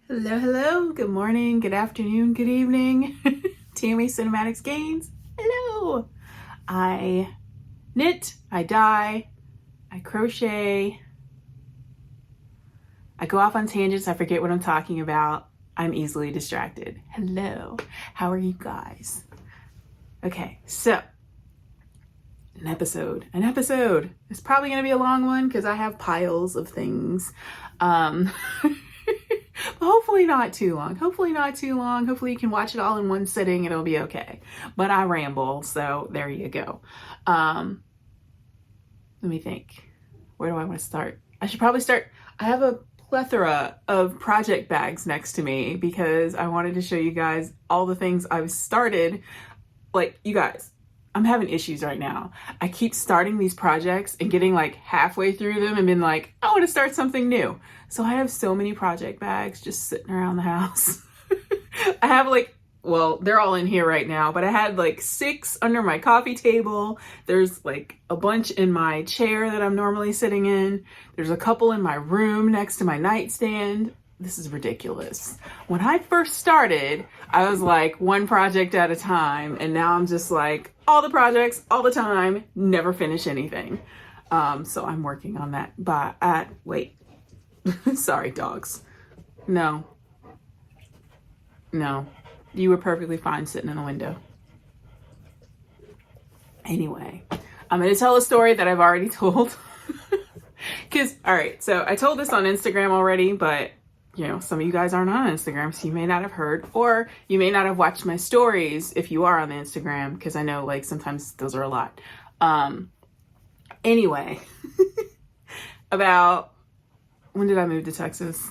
Hello, hello. Good morning, good afternoon, good evening. Tammy Cinematic Skeins. Hello. I knit, I dye, I crochet. I go off on tangents. I forget what I'm talking about. I'm easily distracted. Hello. How are you guys? Okay, so an episode. It's probably going to be a long one because I have piles of things. But hopefully not too long. Hopefully you can watch it all in one sitting. It'll be okay. But I ramble, so there you go. Let me think. Where do I want to start? I should probably start. I have a plethora of project bags next to me because I wanted to show you guys all the things I've started. Like, you guys, I'm having issues right now. I keep starting these projects and getting like halfway through them and being like, I want to start something new. So I have so many project bags just sitting around the house. I have they're all in here right now, but I had like 6 under my coffee table. There's like a bunch in my chair that I'm normally sitting in. There's a couple in my room next to my nightstand. This is ridiculous. When I first started, I was like one project at a time, and now I'm just like all the projects all the time, never finish anything. So I'm working on that. But wait, sorry, dogs. No, you were perfectly fine sitting in the window. Anyway, I'm going to tell a story that I've already told. All right, so I told this on Instagram already, but some of you guys aren't on Instagram, so you may not have heard, or you may not have watched my stories if you are on the Instagram, because I know like sometimes those are a lot. Anyway, about when did I move to Texas?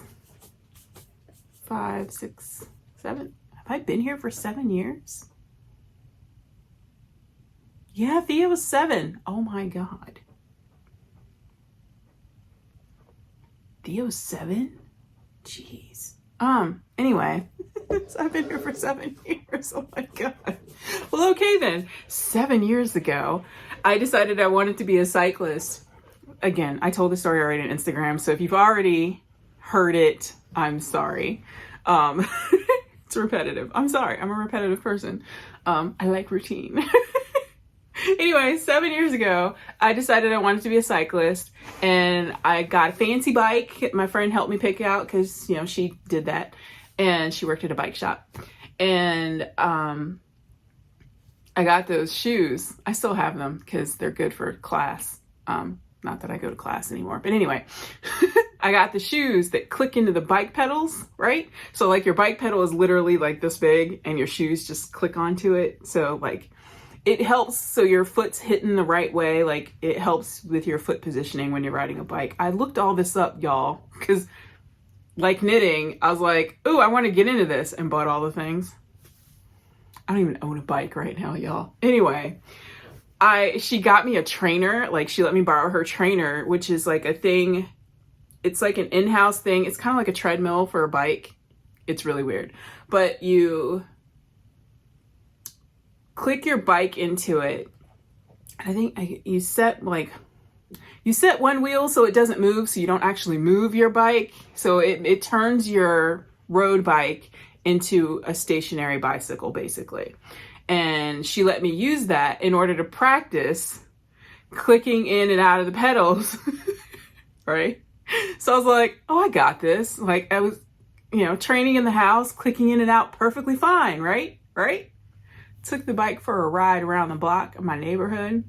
5, 6, 7. Have I been here for 7 years? Yeah, Thea was 7. Oh my God. Thea was 7? Jeez. Anyway, so I've been here for 7 years. Oh my God. Well, okay then. 7 years ago, I decided I wanted to be a cyclist. Again, I told the story already on Instagram, so if you've already heard it, I'm sorry. It's repetitive. I'm sorry. I'm a repetitive person. I like routine. Anyway, 7 years ago, I decided I wanted to be a cyclist, and I got a fancy bike. My friend helped me pick it out because, she did that, and she worked at a bike shop. And I got those shoes. I still have them because they're good for class. Not that I go to class anymore, but anyway, I got the shoes that click into the bike pedals, right? So like your bike pedal is literally like this big, and your shoes just click onto it. So like, it helps so your foot's hitting the right way. Like, it helps with your foot positioning when you're riding a bike. I looked all this up, y'all, because like knitting, I was like, ooh, I want to get into this, and bought all the things. I don't even own a bike right now, y'all. Anyway, she got me a trainer. Like, she let me borrow her trainer, which is like a thing. It's like an in-house thing. It's kind of like a treadmill for a bike. It's really weird. But you click your bike into it. I think you set one wheel so it doesn't move, so you don't actually move your bike. So it turns your road bike into a stationary bicycle, basically. And she let me use that in order to practice clicking in and out of the pedals, right? So I was like, oh, I got this. Like, I was, training in the house, clicking in and out perfectly fine, right? Took the bike for a ride around the block of my neighborhood.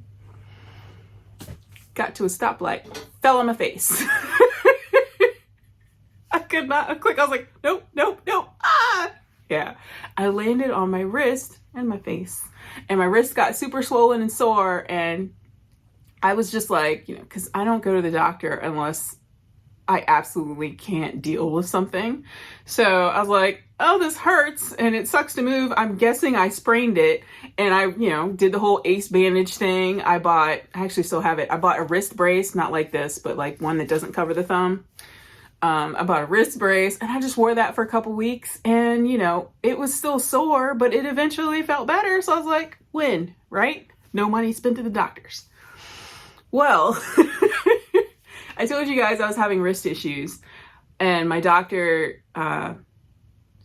Got to a stoplight, fell on my face. I could not click. I was like, nope. Ah! Yeah. I landed on my wrist and my face. And my wrist got super swollen and sore. And I was just like, because I don't go to the doctor unless I absolutely can't deal with something. So I was like, oh, this hurts and it sucks to move. I'm guessing I sprained it. And I, did the whole ace bandage thing. I actually still have it. I bought a wrist brace, not like this, but like one that doesn't cover the thumb. I bought a wrist brace, and I just wore that for a couple weeks, and it was still sore, but it eventually felt better. So I was like, win, right? No money spent at the doctors. Well, I told you guys I was having wrist issues, and my doctor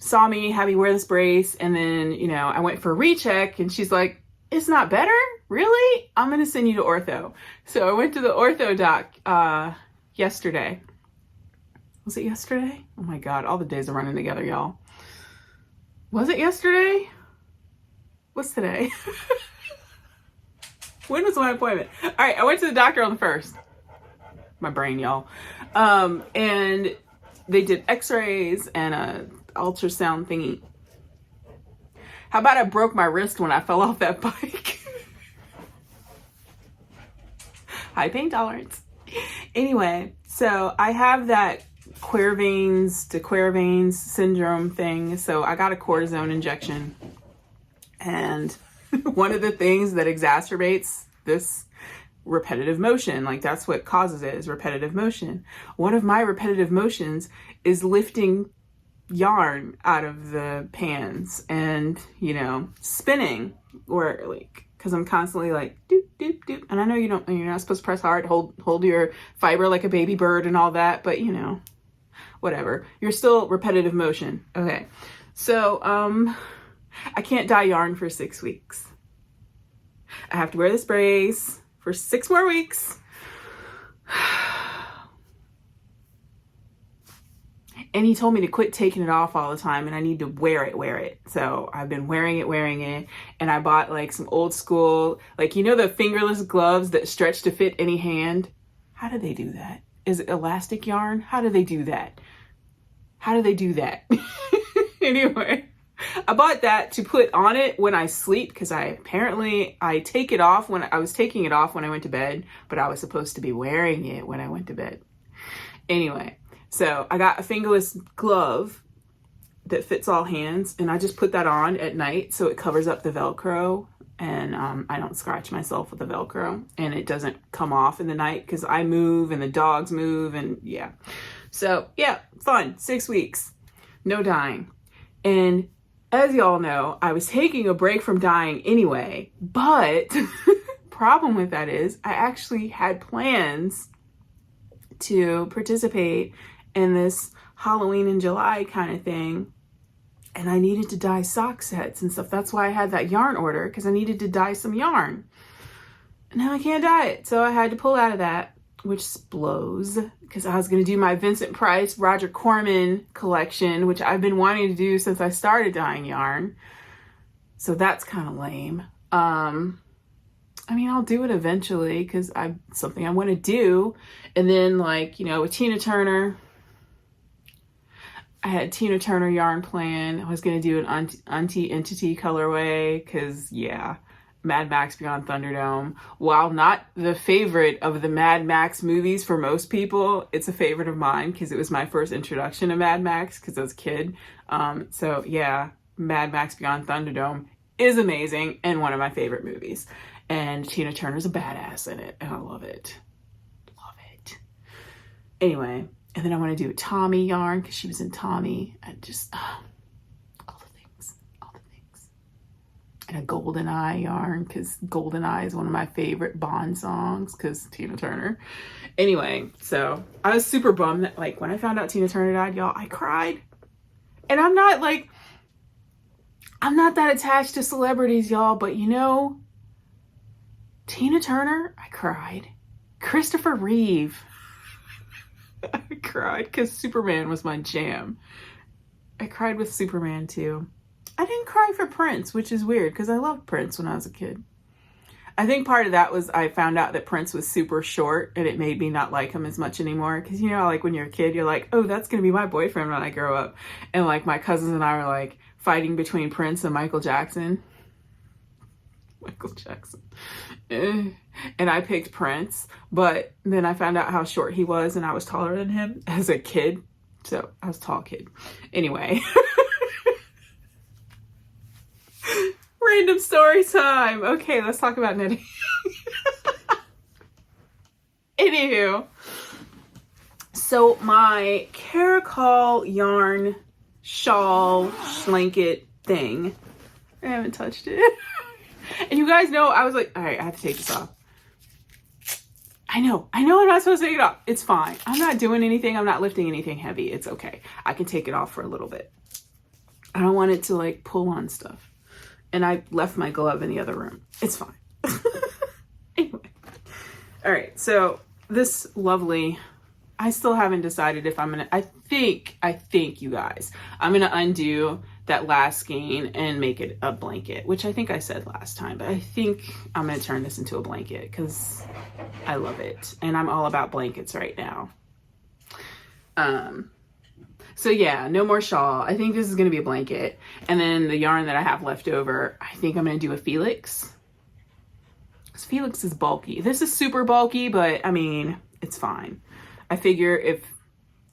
saw me, had me wear this brace, and then, you know, I went for a recheck, and she's like, it's not better? Really? I'm going to send you to ortho. So I went to the ortho doc yesterday. Was it yesterday? Oh my God, all the days are running together, y'all. Was it yesterday? What's today? When was my appointment? All right, I went to the doctor on the 1st. My brain, y'all. And they did x-rays and a ultrasound thingy. How about I broke my wrist when I fell off that bike? High pain tolerance. Anyway, so I have that de Quervain's syndrome thing. So I got a cortisone injection. And one of the things that exacerbates this repetitive motion, like that's what causes it, is repetitive motion. One of my repetitive motions is lifting yarn out of the pans and, you know, spinning, or like, because I'm constantly like doop doop doop, and I know you're not supposed to press hard, hold your fiber like a baby bird and all that, but you know, whatever, you're still repetitive motion. Okay, so I can't dye yarn for 6 weeks. I have to wear this brace for 6 more weeks. And he told me to quit taking it off all the time, and I need to wear it. So I've been wearing it. And I bought like some old school, like, you know, the fingerless gloves that stretch to fit any hand. How do they do that? Is it elastic yarn? How do they do that? Anyway, I bought that to put on it when I sleep, because I take it off when I was taking it off when I went to bed, but I was supposed to be wearing it when I went to bed. Anyway, so I got a fingerless glove that fits all hands, and I just put that on at night so it covers up the Velcro, and I don't scratch myself with the Velcro, and it doesn't come off in the night because I move and the dogs move, and yeah. So yeah, fun. 6 weeks, no dyeing. And as y'all know, I was taking a break from dyeing anyway, but problem with that is I actually had plans to participate in this Halloween in July kind of thing, and I needed to dye sock sets and stuff. That's why I had that yarn order, because I needed to dye some yarn. And now I can't dye it, so I had to pull out of that, which blows, because I was going to do my Vincent Price, Roger Corman collection, which I've been wanting to do since I started dyeing yarn. So that's kind of lame. I mean, I'll do it eventually because something I want to do. And then, like, you know, with Tina Turner, I had Tina Turner yarn plan. I was going to do an anti-entity colorway because, yeah, Mad Max Beyond Thunderdome. While not the favorite of the Mad Max movies for most people, it's a favorite of mine because it was my first introduction to Mad Max because I was a kid. So, yeah, Mad Max Beyond Thunderdome is amazing and one of my favorite movies. And Tina Turner's a badass in it, and I love it. Love it. Anyway, and then I want to do a Tommy yarn because she was in Tommy. And just, all the things. And a GoldenEye yarn because GoldenEye is one of my favorite Bond songs because Tina Turner. Anyway, so I was super bummed that, like, when I found out Tina Turner died, y'all, I cried. And I'm not that attached to celebrities, y'all, but you know, Tina Turner, I cried. Christopher Reeve, I cried because Superman was my jam. I cried with Superman too. I didn't cry for Prince, which is weird because I loved Prince when I was a kid. I think part of that was I found out that Prince was super short and it made me not like him as much anymore. Because, you know, like when you're a kid, you're like, oh, that's going to be my boyfriend when I grow up. And like my cousins and I were like fighting between Prince and Michael Jackson. And I picked Prince, but then I found out how short he was and I was taller than him as a kid. So I was a tall kid. Anyway. Random story time. Okay, let's talk about knitting. Anywho. So my Caracol yarn shawl blanket thing. I haven't touched it. And you guys know, I was like, all right, I have to take this off. I know I'm not supposed to take it off. It's fine. I'm not doing anything. I'm not lifting anything heavy. It's okay. I can take it off for a little bit. I don't want it to like pull on stuff. And I left my glove in the other room. It's fine. Anyway. All right. So this lovely, I still haven't decided if I'm going to, I think you guys, I'm going to undo that last skein and make it a blanket, which I think I said last time, but I think I'm going to turn this into a blanket because I love it. And I'm all about blankets right now. So yeah, no more shawl. I think this is going to be a blanket. And then the yarn that I have left over, I think I'm going to do a Felix. Because Felix is bulky. This is super bulky, but I mean, it's fine. I figure if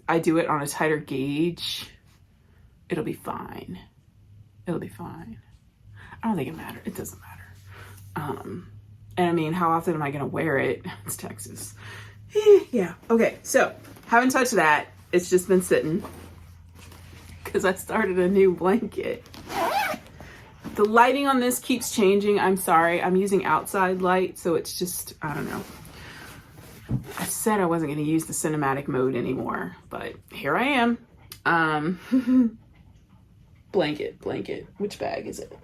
I do it on a tighter gauge, it'll be fine. It'll be fine. I don't think it matters. It doesn't matter. And I mean, how often am I going to wear it? It's Texas. Yeah. Okay. So haven't touched that. It's just been sitting because I started a new blanket. The lighting on this keeps changing. I'm sorry. I'm using outside light. So it's just, I don't know. I said I wasn't going to use the cinematic mode anymore, but here I am. Blanket. Which bag is it?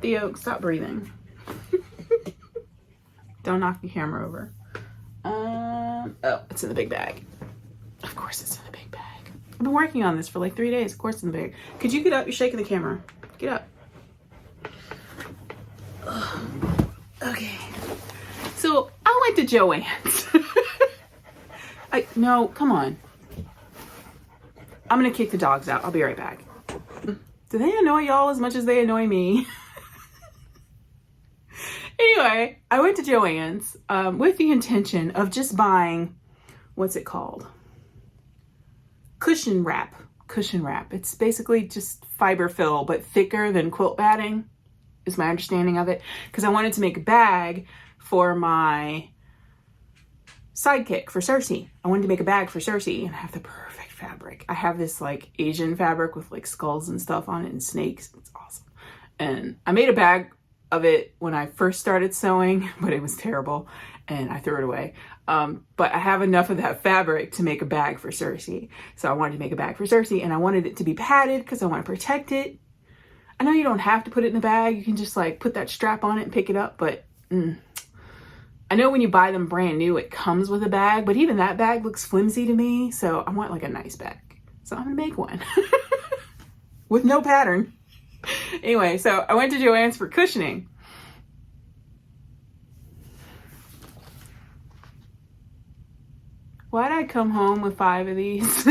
Theo, stop breathing. Don't knock the camera over. Oh, it's in the big bag. Of course it's in the big bag. I've been working on this for like 3 days. Of course it's in the bag. Could you get up? You're shaking the camera. Get up. Ugh. Okay. So I went to Joann's. No, come on. I'm going to kick the dogs out. I'll be right back. Do they annoy y'all as much as they annoy me? Anyway, I went to Joann's with the intention of just buying, what's it called? Cushion wrap. It's basically just fiber fill, but thicker than quilt batting is my understanding of it. Because I wanted to make a bag for my sidekick, for Cersei. I wanted to make a bag for Cersei and have the perfect fabric. I have this like Asian fabric with like skulls and stuff on it and snakes. It's awesome. And I made a bag of it when I first started sewing, but it was terrible and I threw it away. But I have enough of that fabric to make a bag for Cersei. So I wanted to make a bag for Cersei and I wanted it to be padded because I want to protect it. I know you don't have to put it in the bag. You can just like put that strap on it and pick it up. But I know when you buy them brand new, it comes with a bag, but even that bag looks flimsy to me. So I want like a nice bag. So I'm gonna make one with no pattern. Anyway, so I went to Joann's for cushioning. Why'd I come home with 5 of these?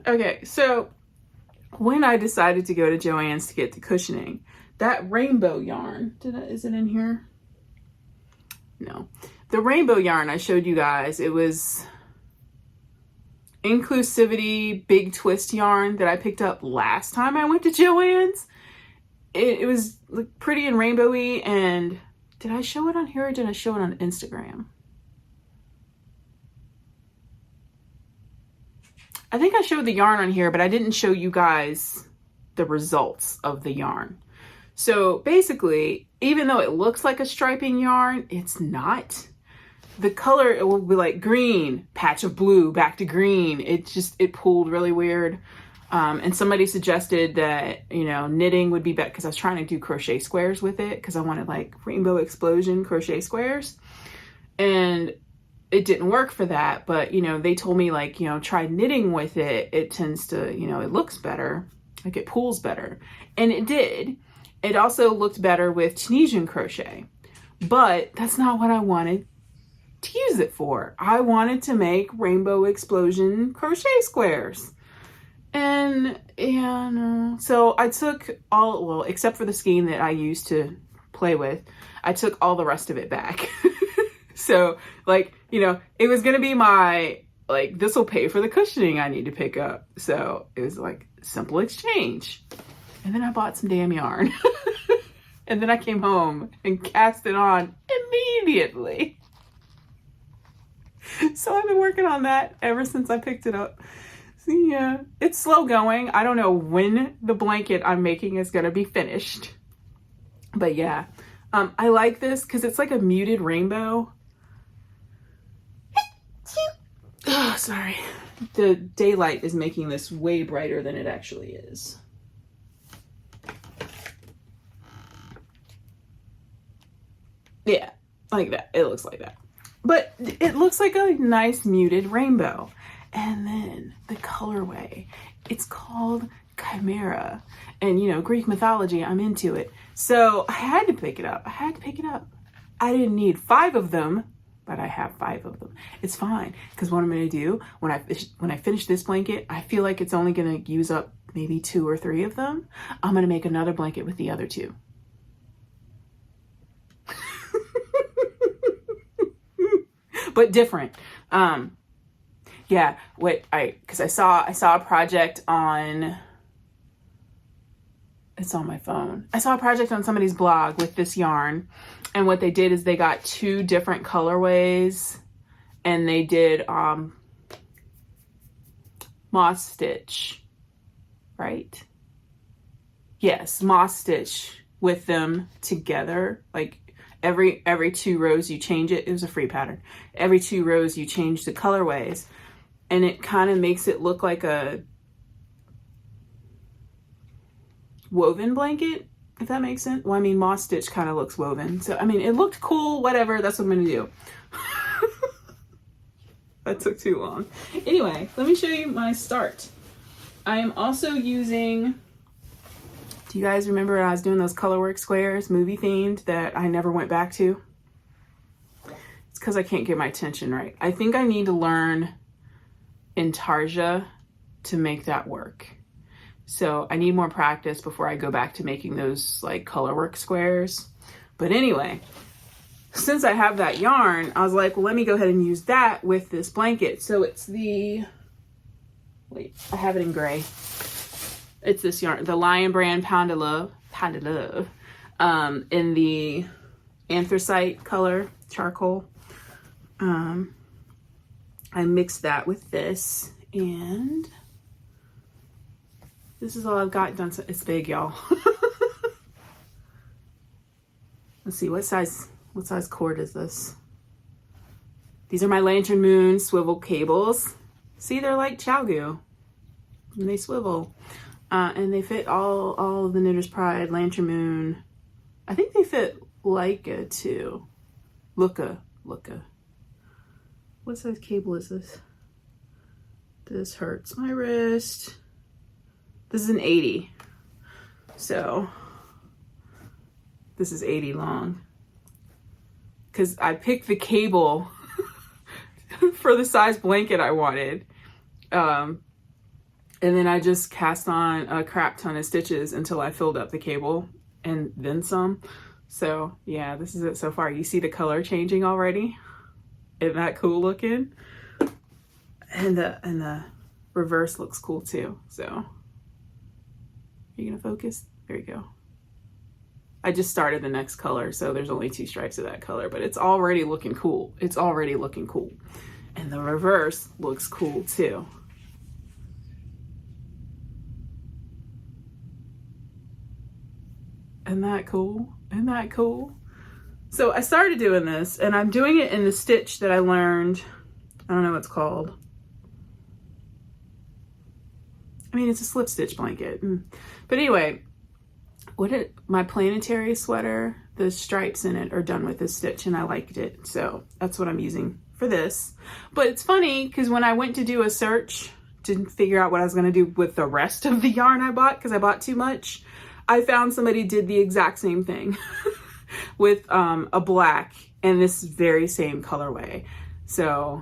Okay, so when I decided to go to Joann's to get the cushioning, that rainbow yarn, is it in here? No. The rainbow yarn I showed you guys, it was Inclusivity Big Twist yarn that I picked up last time I went to Joann's. It was like pretty and rainbowy, and did I show it on here or did I show it on Instagram? I think I showed the yarn on here, but I didn't show you guys the results of the yarn. So basically, even though it looks like a striping yarn, it's not. The color, it will be like green, patch of blue, back to green. It pulled really weird. And somebody suggested that, you know, knitting would be better because I was trying to do crochet squares with it because I wanted like rainbow explosion crochet squares. And it didn't work for that, but you know, they told me like, you know, try knitting with it. It tends to, you know, it looks better, like it pulls better. And it did. It also looked better with Tunisian crochet, but that's not what I wanted to use it for. I wanted to make rainbow explosion crochet squares. And yeah, no. So I took all, well, except for the skein that I used to play with, I took all the rest of it back. So like, you know, it was going to be my, like, this will pay for the cushioning I need to pick up. So it was like simple exchange. And then I bought some damn yarn. And then I came home and cast it on immediately. So I've been working on that ever since I picked it up. So yeah, it's slow going. I don't know when the blanket I'm making is going to be finished. But yeah, I like this because it's like a muted rainbow. Oh, sorry. The daylight is making this way brighter than it actually is. Yeah, like that. It looks like that. But it looks like a nice muted rainbow. And then the colorway, it's called Chimera. And you know, Greek mythology, I'm into it. So I had to pick it up. I didn't need 5 of them, but I have 5 of them. It's fine, because what I'm gonna do when I finish this blanket, I feel like it's only gonna use up maybe 2 or 3 of them. I'm gonna make another blanket with the other 2. But different. Yeah, because I saw a project on, it's on my phone. I saw a project on somebody's blog with this yarn, and what they did is they got 2 different colorways, and they did moss stitch, right? Yes, moss stitch with them together, like every 2 rows you change it. It was a free pattern. Every 2 rows you change the colorways, and it kind of makes it look like a woven blanket, if that makes sense. Well, I mean, moss stitch kind of looks woven. So, I mean, it looked cool, whatever. That's what I'm going to do. That took too long. Anyway, let me show you my start. I am also using, do you guys remember when I was doing those colorwork squares, movie themed, that I never went back to? It's because I can't get my tension right. I think I need to learn Intarsia to make that work. So I need more practice before I go back to making those like colorwork squares. But anyway, since I have that yarn, I was like, well, let me go ahead and use that with this blanket. So it's the, wait, I have it in gray. It's this yarn, the Lion Brand Pound of Love, in the anthracite color, charcoal. I mixed that with this, and this is all I've got done. So it's big, y'all. Let's see, what size cord is this? These are my Lantern Moon swivel cables. See, they're like Chowgoo, and they swivel. And they fit all of the Knitter's Pride, Lantern Moon. I think they fit Leica too. Looka. What size cable is this? This hurts my wrist. This is an 80. So this is 80 long. Because I picked the cable for the size blanket I wanted. And then I just cast on a crap ton of stitches until I filled up the cable and then some. So yeah, this is it so far. You see the color changing already? Isn't that cool looking? And the reverse looks cool too. So are you gonna focus? There you go. I just started the next color, so there's only 2 stripes of that color, but it's already looking cool. It's already looking cool. And the reverse looks cool too. Isn't that cool? Isn't that cool? So I started doing this, and I'm doing it in the stitch that I learned. I don't know what it's called. I mean, it's a slip stitch blanket. But anyway, my planetary sweater, the stripes in it are done with this stitch, and I liked it. So that's what I'm using for this. But it's funny, because when I went to do a search to figure out what I was going to do with the rest of the yarn I bought, because I bought too much, I found somebody did the exact same thing with a black and this very same colorway. So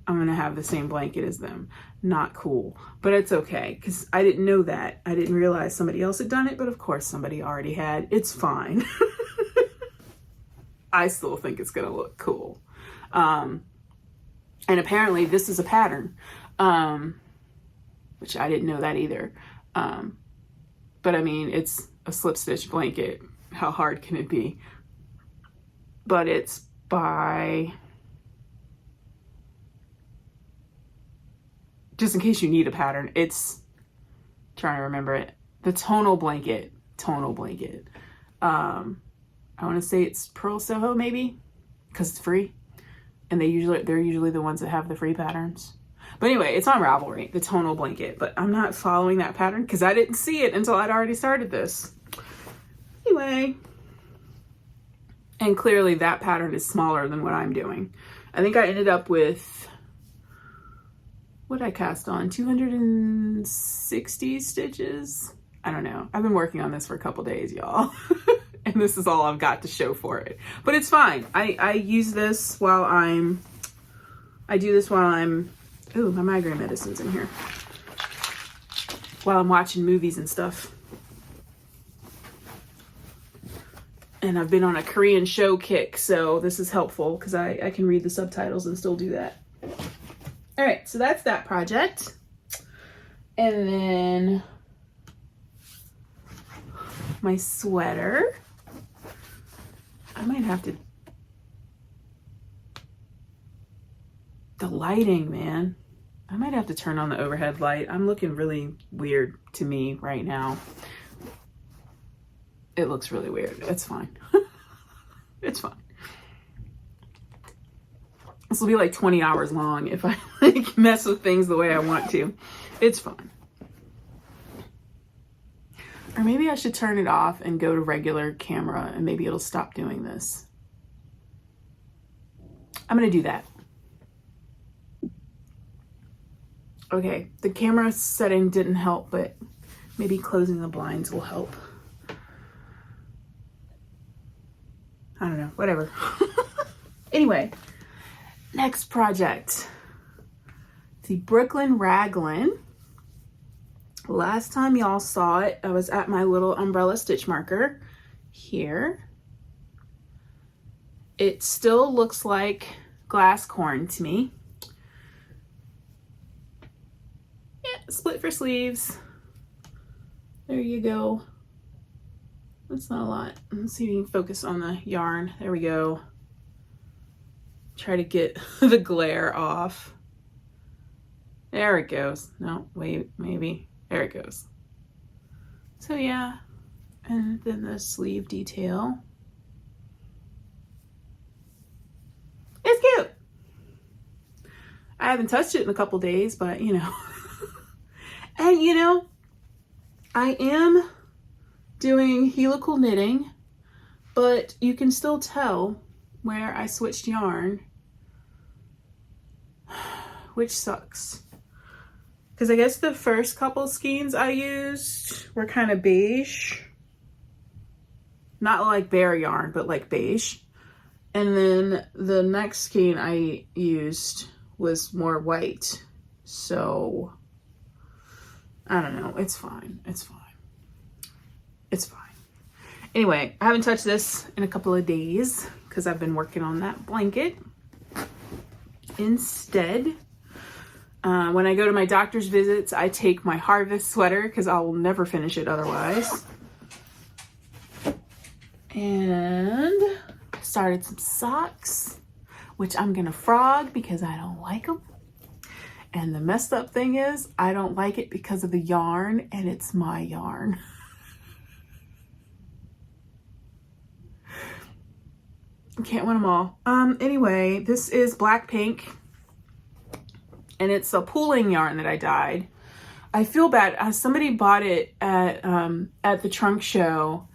I'm gonna have the same blanket as them. Not cool, but it's okay, because I didn't know that. I didn't realize somebody else had done it, but of course somebody already had. It's fine. I still think it's gonna look cool. And apparently this is a pattern, which I didn't know that either. But I mean, it's a slip stitch blanket. How hard can it be? But it's by, just in case you need a pattern, it's, trying to remember it, the tonal blanket. I want to say it's Pearl Soho, maybe, because it's free. And they're usually the ones that have the free patterns. But anyway, it's on Ravelry, the tonal blanket, but I'm not following that pattern because I didn't see it until I'd already started this. Anyway, and clearly that pattern is smaller than what I'm doing. I think I ended up with, what did I cast on? 260 stitches? I don't know. I've been working on this for a couple days, y'all. And this is all I've got to show for it. But it's fine. I use this while I do this while I'm, ooh, my migraine medicine's in here. While I'm watching movies and stuff. And I've been on a Korean show kick, so this is helpful because I can read the subtitles and still do that. All right, so that's that project. And then my sweater. I might have to, the lighting, man. I might have to turn on the overhead light. I'm looking really weird to me right now. It looks really weird. It's fine. It's fine. This will be like 20 hours long if I like mess with things the way I want to. It's fine. Or maybe I should turn it off and go to regular camera and maybe it'll stop doing this. I'm gonna do that. Okay, the camera setting didn't help, but maybe closing the blinds will help. I don't know, whatever. Anyway, next project. The Brooklyn Raglan. Last time y'all saw it, I was at my little umbrella stitch marker here. It still looks like glass corn to me. Yeah, split for sleeves. There you go. That's not a lot. Let's see if you can focus on the yarn. There we go. Try to get the glare off. There it goes. No, wait, maybe. There it goes. So yeah, and then the sleeve detail. It's cute. I haven't touched it in a couple days, but you know. And you know, I am doing helical knitting, but you can still tell where I switched yarn, which sucks. Because I guess the first couple skeins I used were kind of beige. Not like bare yarn, but like beige. And then the next skein I used was more white. So, I don't know. It's fine. It's fine. It's fine. Anyway, I haven't touched this in a couple of days because I've been working on that blanket. Instead, when I go to my doctor's visits, I take my harvest sweater because I will never finish it otherwise. And I started some socks, which I'm gonna frog because I don't like them. And the messed up thing is, I don't like it because of the yarn, and it's my yarn. I can't win them all. Anyway, this is black pink. And it's a pooling yarn that I dyed. I feel bad. Somebody bought it at the trunk show,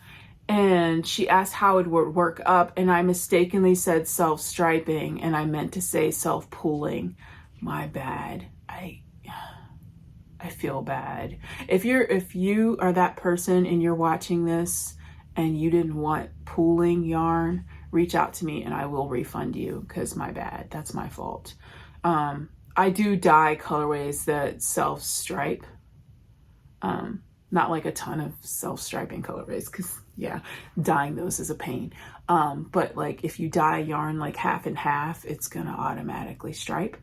and she asked how it would work up, and I mistakenly said self-striping, and I meant to say self-pooling. My bad. I feel bad. If you are that person and you're watching this and you didn't want pooling yarn, reach out to me and I will refund you because my bad. That's my fault. I do dye colorways that self-stripe. Not like a ton of self-striping colorways because yeah, dyeing those is a pain. But like if you dye yarn like half and half, it's gonna automatically stripe.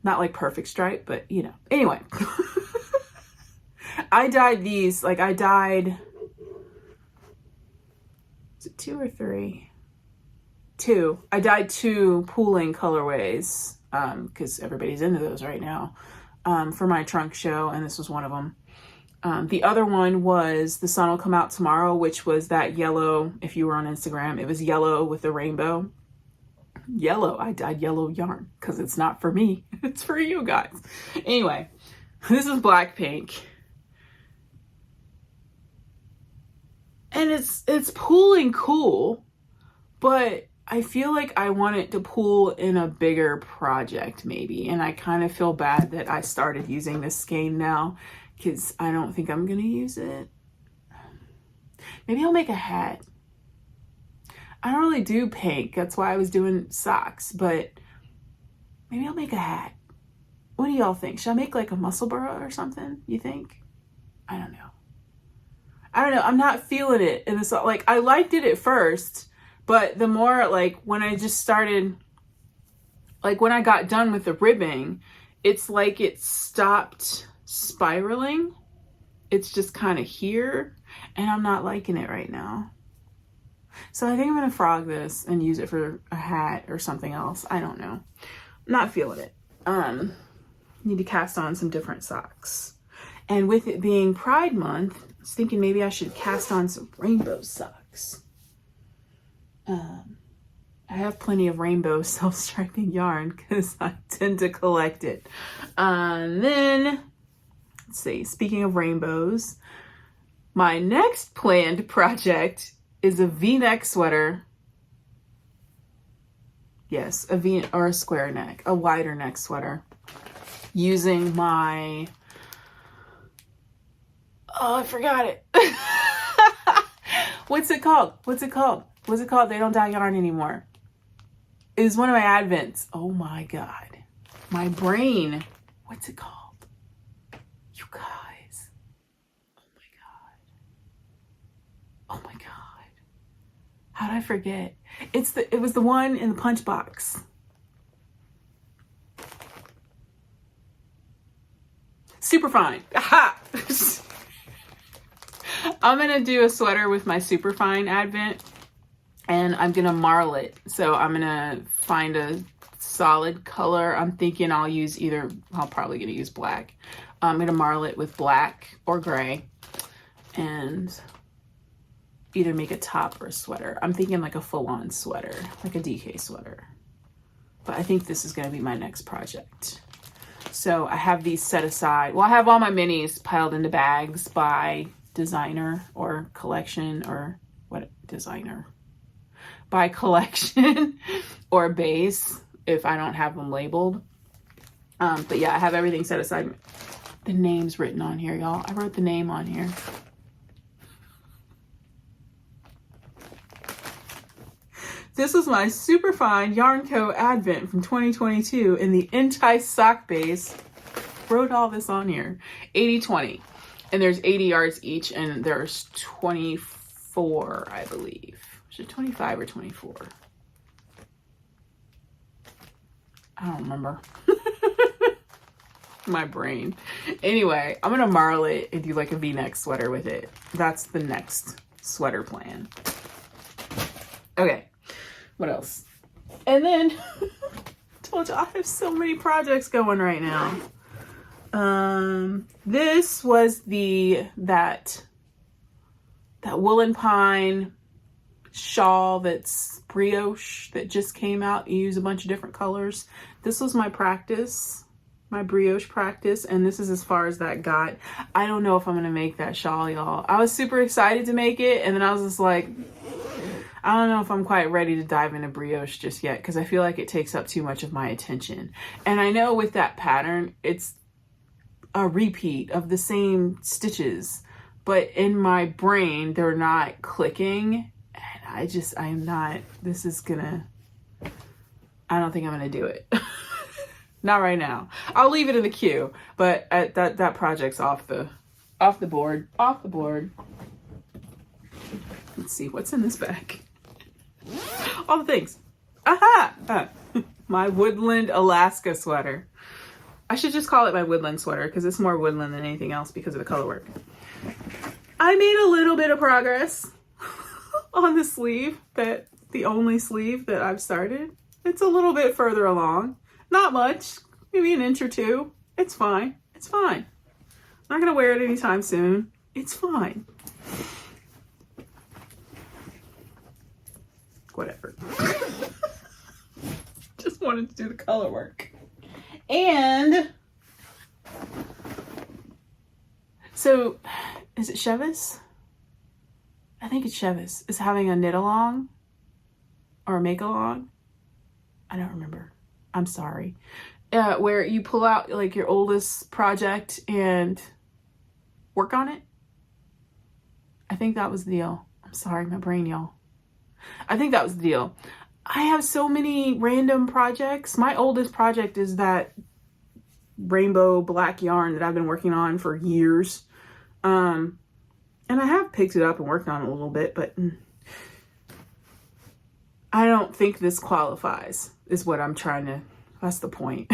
Not like perfect stripe, but you know. Anyway, I dyed these, like I dyed, is it 2 or 3? 2. I dyed 2 pooling colorways because everybody's into those right now for my trunk show, and this was one of them. The other one was The Sun Will Come Out Tomorrow, which was that yellow, if you were on Instagram, it was yellow with the rainbow. Yellow. I dyed yellow yarn because it's not for me. It's for you guys. Anyway, this is black pink. And it's pooling cool, but I feel like I want it to pool in a bigger project maybe. And I kind of feel bad that I started using this skein now because I don't think I'm going to use it. Maybe I'll make a hat. I don't really do pink. That's why I was doing socks, but maybe I'll make a hat. What do y'all think? Should I make like a muscle burra or something? You think? I don't know. I'm not feeling it. And it's like, I liked it at first, but the more like when I just started, like when I got done with the ribbing, it's like it stopped spiraling. It's just kind of here and I'm not liking it right now. So I think I'm going to frog this and use it for a hat or something else. I don't know. Not feeling it. Need to cast on some different socks. And with it being Pride Month, I was thinking maybe I should cast on some rainbow socks. I have plenty of rainbow self-striping yarn because I tend to collect it. Then, let's see, speaking of rainbows, my next planned project is a V-neck sweater. Yes, a V or a square neck, a wider neck sweater. Using my, oh, I forgot it. What's it called? They don't dye yarn anymore. It was one of my advents. Oh my God. My brain. What's it called? You guys. Oh my God. Oh my God. How did I forget? It was the one in the punch box. Superfine. Aha! I'm gonna do a sweater with my Superfine advent and I'm gonna marl it. So I'm gonna find a solid color. I'm thinking I'll probably gonna use black. I'm gonna marl it with black or gray and either make a top or a sweater. I'm thinking like a full-on sweater, like a DK sweater. But I think this is gonna be my next project. So I have these set aside. Well, I have all my minis piled into bags by designer or collection or what designer? By collection or base if I don't have them labeled. But yeah, I have everything set aside. The name's written on here, y'all. I wrote the name on here. This was my Superfine Yarn Co. Advent from 2022 in the Entice sock base. Wrote all this on here. 80-20. And there's 80 yards each and there's 24, I believe. Is it 25 or 24? I don't remember. My brain. Anyway, I'm gonna marl it and do like a V-neck sweater with it. That's the next sweater plan. Okay. What else? And then, told you I have so many projects going right now. This was that woolen pine shawl that's brioche that just came out. You use a bunch of different colors. This was my practice, my brioche practice, and this is as far as that got. I don't know if I'm gonna make that shawl, y'all. I was super excited to make it, and then I was just like, I don't know if I'm quite ready to dive into brioche just yet because I feel like it takes up too much of my attention. And I know with that pattern, it's a repeat of the same stitches, but in my brain, they're not clicking. And I don't think I'm gonna do it. Not right now. I'll leave it in the queue, but that project's off the board. Let's see what's in this bag. All the things. Aha! My woodland Alaska sweater. I should just call it my woodland sweater because it's more woodland than anything else because of the color work. I made a little bit of progress on the sleeve, the only sleeve that I've started. It's a little bit further along. Not much, maybe an inch or two. It's fine. It's fine. I'm not gonna wear it anytime soon. It's fine. Whatever. wanted to do the color work. And so, is it Chevis? I think it's Chevis. Is having a knit along or a make along. I don't remember. I'm sorry. Where you pull out like your oldest project and work on it. I think that was the deal. I'm sorry, my brain, y'all. I think that was the deal. I have so many random projects. My oldest project is that rainbow black yarn that I've been working on for years. And I have picked it up and worked on it a little bit, but I don't think this qualifies, is what I'm trying to, that's the point.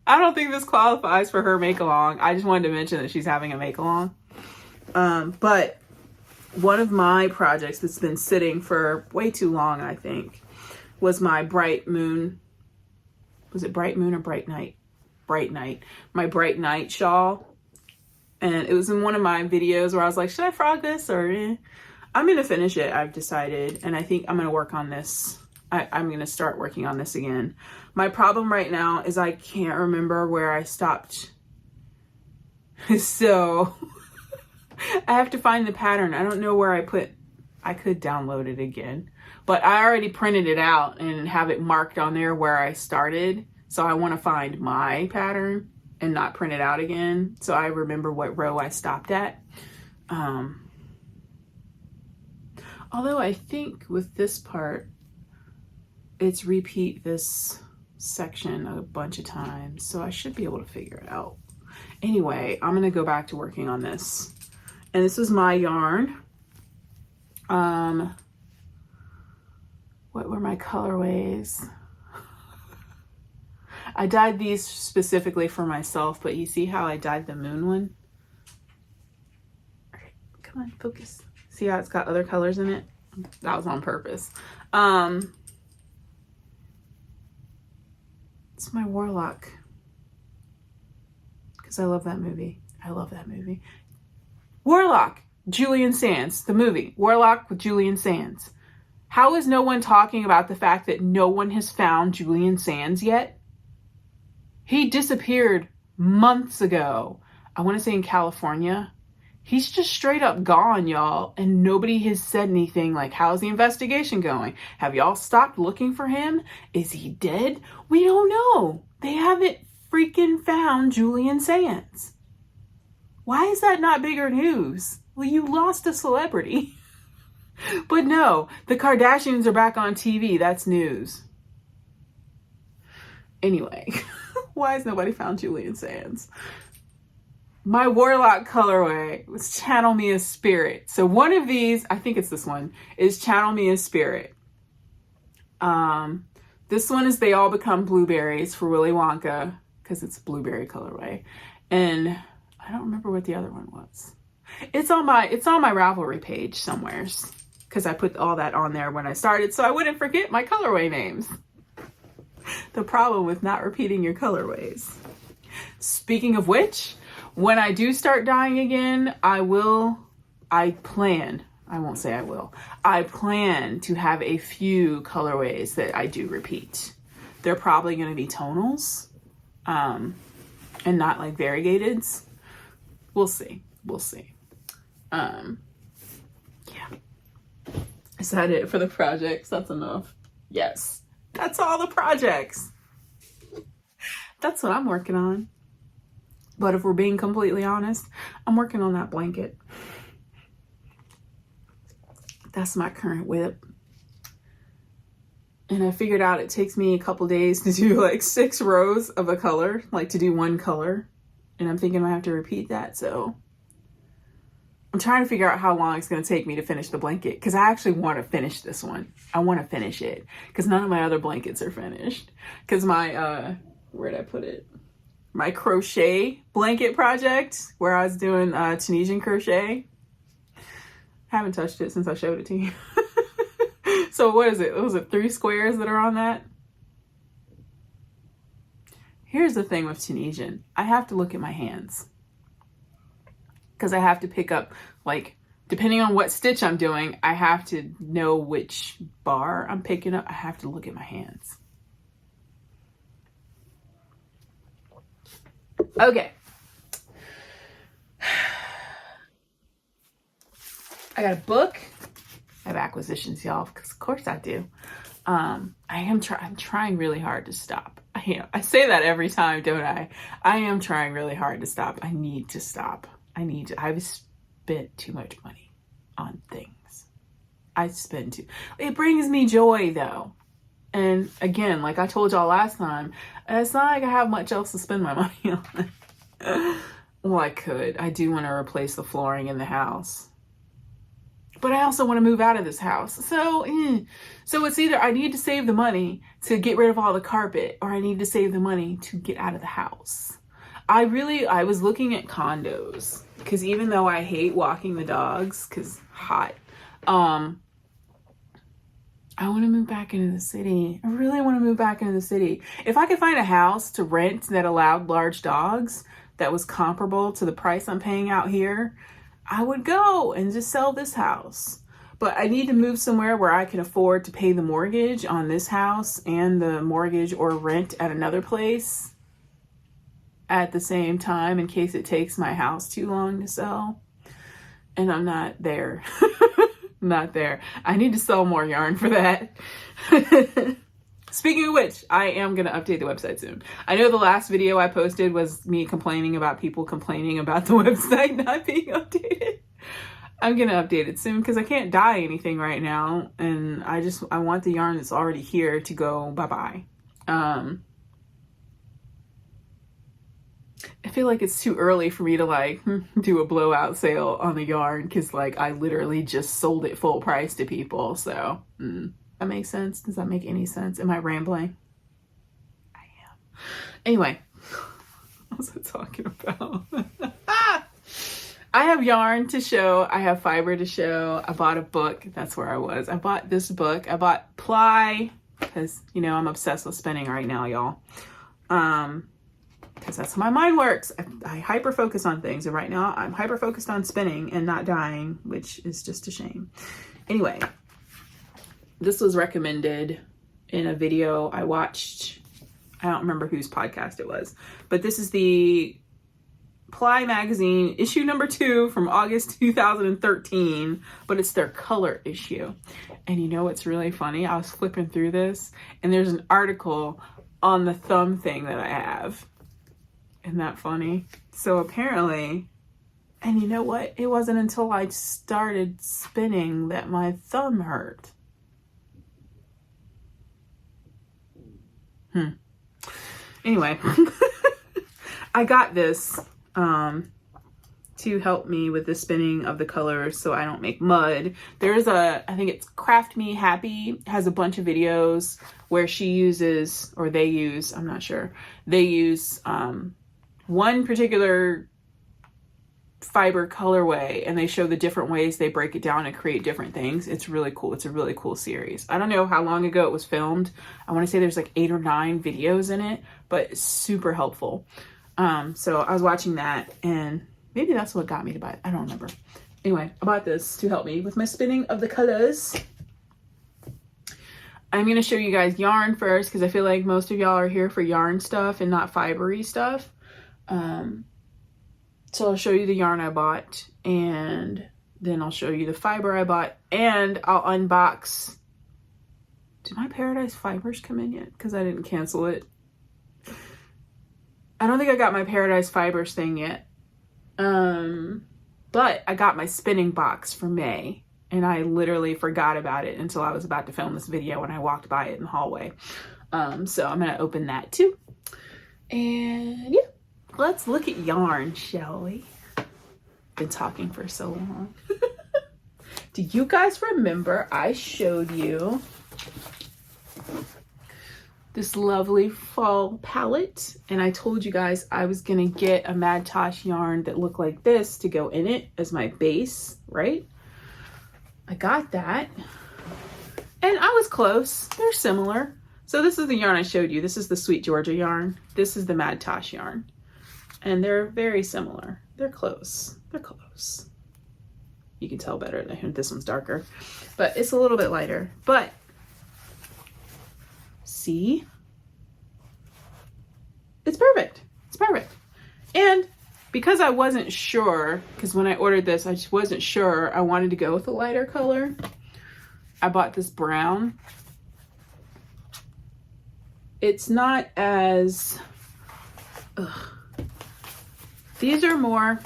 I don't think this qualifies for her make-along. I just wanted to mention that she's having a make-along. But one of my projects that's been sitting for way too long, I think, was my Bright Moon. Was it Bright Moon or Bright Night? Bright Night. My Bright Night shawl. And it was in one of my videos where I was like, should I frog this or I'm going to finish it, I've decided. And I think I'm going to work on this. I'm going to start working on this again. My problem right now is I can't remember where I stopped. So I have to find the pattern. I don't know where I could download it again, but I already printed it out and have it marked on there where I started. So I want to find my pattern and not print it out again, so I remember what row I stopped at. Although I think with this part, it's repeat this section a bunch of times, so I should be able to figure it out. Anyway, I'm gonna go back to working on this. And this is my yarn. What were my colorways? I dyed these specifically for myself, but you see how I dyed the moon one? Okay, come on, focus. See how it's got other colors in it? That was on purpose. It's my Warlock. Because I love that movie. I love that movie. Warlock, Julian Sands, the movie. Warlock with Julian Sands. How is no one talking about the fact that no one has found Julian Sands yet? He disappeared months ago. I want to say in California. He's just straight up gone, y'all. And nobody has said anything like, how's the investigation going? Have y'all stopped looking for him? Is he dead? We don't know. They haven't freaking found Julian Sands. Why is that not bigger news? Well, you lost a celebrity. But no, the Kardashians are back on TV. That's news. Anyway. Why has nobody found Julian Sands? My Warlock colorway was Channel Me as Spirit. So one of these, I think it's this one, is Channel Me as Spirit. This one is They All Become Blueberries for Willy Wonka, because it's a blueberry colorway. And I don't remember what the other one was. It's on my Ravelry page somewheres, because I put all that on there when I started so I wouldn't forget my colorway names. The problem with not repeating your colorways. Speaking of which, when I do start dyeing again, I plan to have a few colorways that I do repeat. They're probably going to be tonals, and not like variegateds. We'll see. Yeah. Is that it for the projects? That's enough. Yes. That's all the projects. That's what I'm working on. But if we're being completely honest, I'm working on that blanket. That's my current whip. And I figured out it takes me a couple days to do like 6 rows of a color, like to do one color. And I'm thinking I have to repeat that. So I'm trying to figure out how long it's going to take me to finish the blanket, because I actually want to finish this one. I want to finish it because none of my other blankets are finished. Because my, where'd I put it? My crochet blanket project where I was doing Tunisian crochet. I haven't touched it since I showed it to you. So what is it? Was it 3 squares that are on that? Here's the thing with Tunisian. I have to look at my hands. Because I have to pick up, like, depending on what stitch I'm doing, I have to know which bar I'm picking up. I have to look at my hands. Okay. I got a book. I have acquisitions, y'all, because of course I do. I'm trying really hard to stop. I say that every time, don't I? I am trying really hard to stop. I need to stop. I've spent too much money on things. It brings me joy though. And again, like I told y'all last time, it's not like I have much else to spend my money on. Well, I do want to replace the flooring in the house. But I also want to move out of this house. So it's either I need to save the money to get rid of all the carpet, or I need to save the money to get out of the house. I was looking at condos, because even though I hate walking the dogs, because hot, I want to move back into the city. I really want to move back into the city. If I could find a house to rent that allowed large dogs that was comparable to the price I'm paying out here, I would go and just sell this house. But I need to move somewhere where I can afford to pay the mortgage on this house and the mortgage or rent at another place at the same time, in case it takes my house too long to sell. And I'm not there. Not there. I need to sell more yarn for that. Speaking of which, I am going to update the website soon. I know the last video I posted was me complaining about people complaining about the website not being updated. I'm going to update it soon because I can't dye anything right now. And I want the yarn that's already here to go bye-bye. I feel like it's too early for me to like do a blowout sale on the yarn, because like I literally just sold it full price to people. So that makes sense. Does that make any sense? Am I rambling? I am. Anyway, what was I talking about? I have yarn to show. I have fiber to show. I bought a book. That's where I was. I bought this book. I bought ply because, you know, I'm obsessed with spinning right now, y'all. Because that's how my mind works. I hyper focus on things, and right now I'm hyper focused on spinning and not dyeing, which is just a shame. Anyway, this was recommended in a video I watched. I don't remember whose podcast it was, but this is the Ply magazine issue number 2 from August 2013, but it's their color issue. And you know what's really funny? I was flipping through this and there's an article on the thumb thing that I have. Isn't that funny? So apparently, and you know what? It wasn't until I started spinning that my thumb hurt. Anyway, I got this to help me with the spinning of the colors so I don't make mud. There's I think it's Craft Me Happy, has a bunch of videos where she uses, or they use, I'm not sure, they use one particular fiber colorway, and they show the different ways they break it down and create different things. It's really cool. It's a really cool series. I don't know how long ago it was filmed. I want to say there's like 8 or 9 videos in it, but it's super helpful. So I was watching that, and maybe that's what got me to buy it. I don't remember. Anyway, I bought this to help me with my spinning of the colors. I'm going to show you guys yarn first, because I feel like most of y'all are here for yarn stuff and not fibery stuff. So I'll show you the yarn I bought, and then I'll show you the fiber I bought, and I'll unbox. Did my Paradise Fibers come in yet? Because I didn't cancel it. I don't think I got my Paradise Fibers thing yet. But I got my spinning box for May, and I literally forgot about it until I was about to film this video when I walked by it in the hallway. So I'm going to open that too. And yeah, let's look at yarn, shall we? Been talking for so long. Do you guys remember I showed you this lovely fall palette, and I told you guys I was gonna get a Mad Tosh yarn that looked like this to go in it as my base, right? I got that, and I was close. They're similar. So this is the yarn I showed you. This is the Sweet Georgia yarn. This is the Mad Tosh yarn, and they're very similar. They're close. They're close. You can tell better. This one's darker, but it's a little bit lighter. But see, it's perfect. It's perfect. because I wasn't sure, because when I ordered this, I just wasn't sure. I wanted to go with a lighter color. I bought this brown. It's not as, these are more,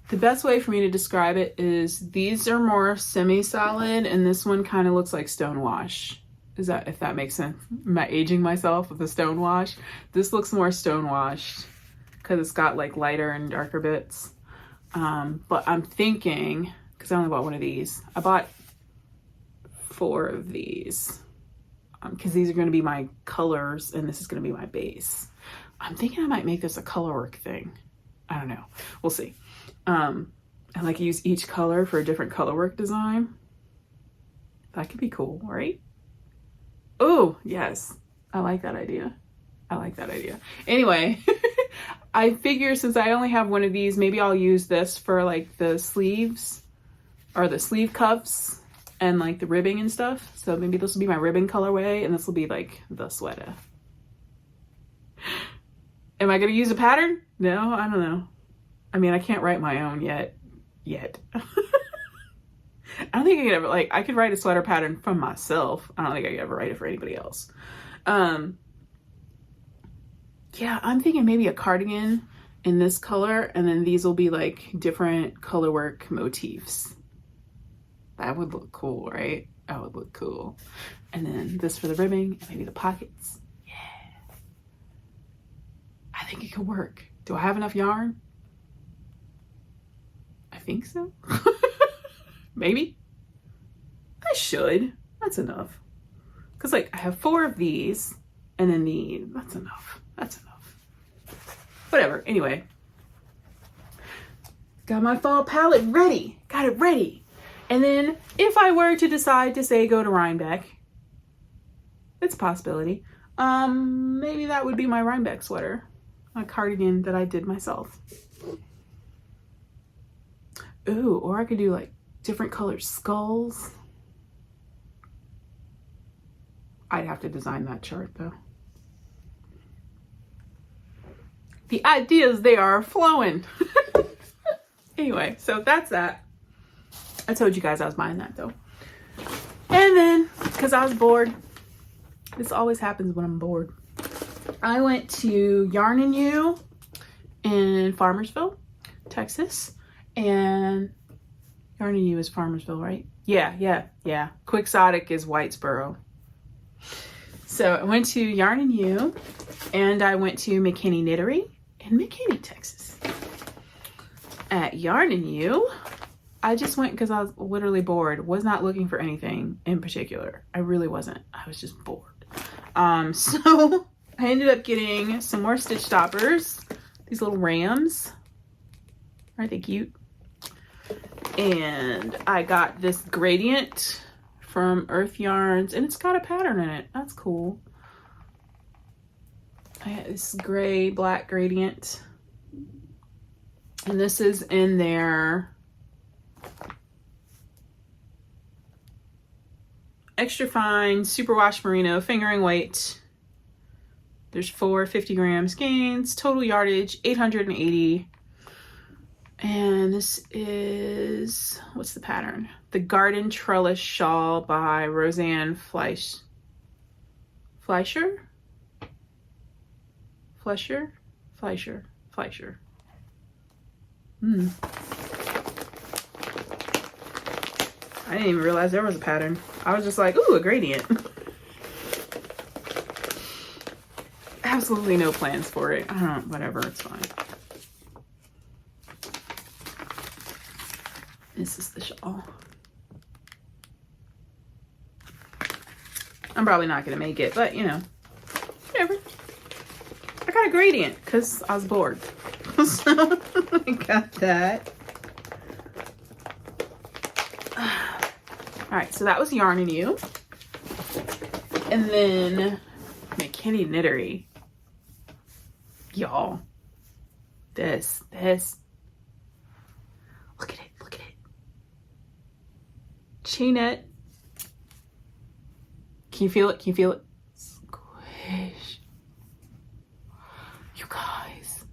the best way for me to describe it is these are more semi-solid and this one kind of looks like stone wash. Is that, if that makes sense? Am I aging myself with the stone wash? This looks more stone washed because it's got like lighter and darker bits. But I'm thinking, because I only bought one of these, I bought 4 of these because these are going to be my colors and this is going to be my base. I'm thinking I might make this a color work thing. I don't know. We'll see. And like use each color for a different color work design. That could be cool, right? Oh, yes. I like that idea. I like that idea. Anyway, I figure since I only have one of these, maybe I'll use this for like the sleeves or the sleeve cuffs and like the ribbing and stuff. So maybe this will be my ribbon colorway and this will be like the sweater. Am I going to use a pattern? No, I don't know. I mean, I can't write my own yet. I don't think I could ever, like, I could write a sweater pattern from myself. I don't think I could ever write it for anybody else. Yeah, I'm thinking maybe a cardigan in this color, and then these will be like different color work motifs. That would look cool, right? That would look cool. And then this for the ribbing, and maybe the pockets. Yeah. I think it could work. Do I have enough yarn? I think so. Maybe. I should. That's enough. Because like I have 4 of these and then that's enough. That's enough. Whatever. Anyway. Got my fall palette ready. Got it ready. And then if I were to decide to say go to Rhinebeck, it's a possibility. Maybe that would be my Rhinebeck sweater. A cardigan that I did myself. Ooh, or I could do like different colored skulls. I'd have to design that chart though. The ideas, they are flowing. Anyway, so that's that. I told you guys I was buying that though. And then, because I was bored, this always happens when I'm bored, I went to Yarn and You in Farmersville, Texas. And Yarn and You is Farmersville, right? Yeah. Quixotic is Whitesboro. So I went to Yarn and You and I went to McKinney Knittery in McKinney, Texas. At Yarn and You, I just went because I was literally bored. Was not looking for anything in particular. I really wasn't. I was just bored. So I ended up getting some more stitch stoppers. These little rams. Aren't they cute? And I got this gradient from Earth Yarns and it's got a pattern in it. That's cool. I got this gray black gradient and this is in their extra fine superwash merino fingering weight. There's 4 50-gram skeins, total yardage 880. And this is, what's the pattern? The Garden Trellis Shawl by Roseanne Fleischer? I didn't even realize there was a pattern. I was just like, ooh, a gradient. Absolutely no plans for it. I don't, whatever, it's fine. This is the shawl. I'm probably not gonna make it, but you know, whatever. I got a gradient because I was bored. So I got that. All right, so that was Yarn and You. And then McKinney Knittery. Y'all, this. Look at it. Chainette. Can you feel it? Squish. You guys,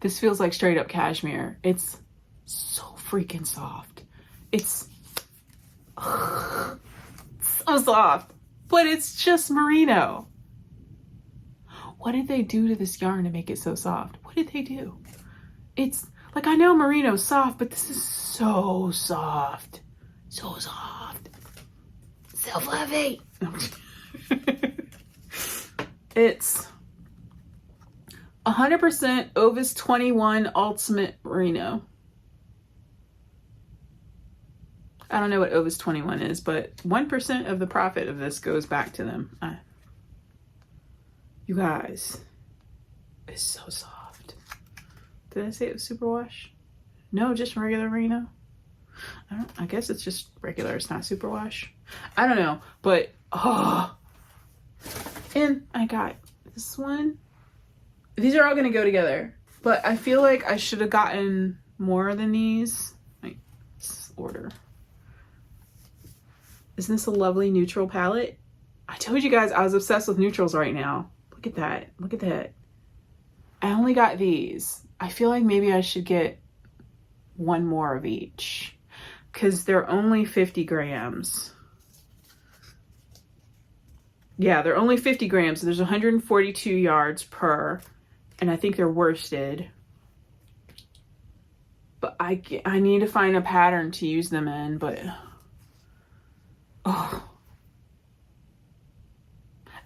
This feels like straight up cashmere. It's so freaking soft. It's so soft, but it's just merino. What did they do to this yarn to make it so soft? What did they do? It's like, I know merino's soft, but this is so soft. So soft. So fluffy. It's 100% Ovis 21 Ultimate Merino. I don't know what Ovis 21 is, but 1% of the profit of this goes back to them. You guys, it's so soft. Did I say it was superwash? No, just regular merino. I guess it's just regular. It's not superwash. I don't know, but oh. And I got this one. These are all gonna go together, but I feel like I should have gotten more than these. Like, order. Isn't this a lovely neutral palette? I told you guys I was obsessed with neutrals right now. Look at that. Look at that. I only got these. I feel like maybe I should get one more of each because they're only 50 grams. Yeah, they're only 50 grams. So there's 142 yards per, and I think they're worsted. But I need to find a pattern to use them in, but oh,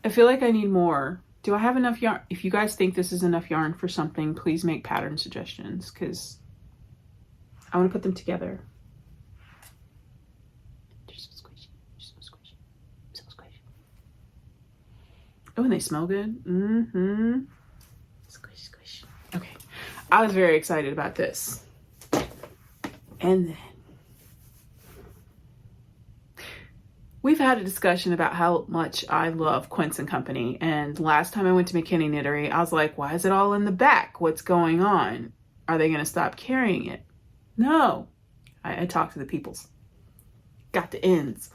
I feel like I need more. Do I have enough yarn? If you guys think this is enough yarn for something, please make pattern suggestions because I want to put them together. They're so squishy. So squishy. So squishy. Oh, and they smell good. Mm-hmm. Squish, squish. Okay. I was very excited about this. And then we've had a discussion about how much I love Quince and Company. And last time I went to McKinney Knittery, I was like, why is it all in the back? What's going on? Are they going to stop carrying it? No. I talked to the peoples. Got the ends.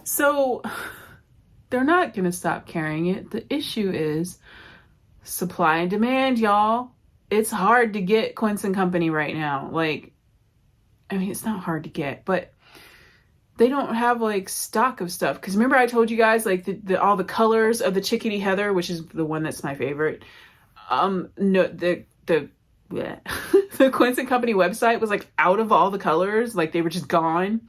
So they're not going to stop carrying it. The issue is supply and demand, y'all. It's hard to get Quince and Company right now. Like, I mean, it's not hard to get, but they don't have like stock of stuff. Because remember I told you guys like all the colors of the Chickadee Heather, which is the one that's my favorite. No, the the Quince and Company website was like out of all the colors, like they were just gone.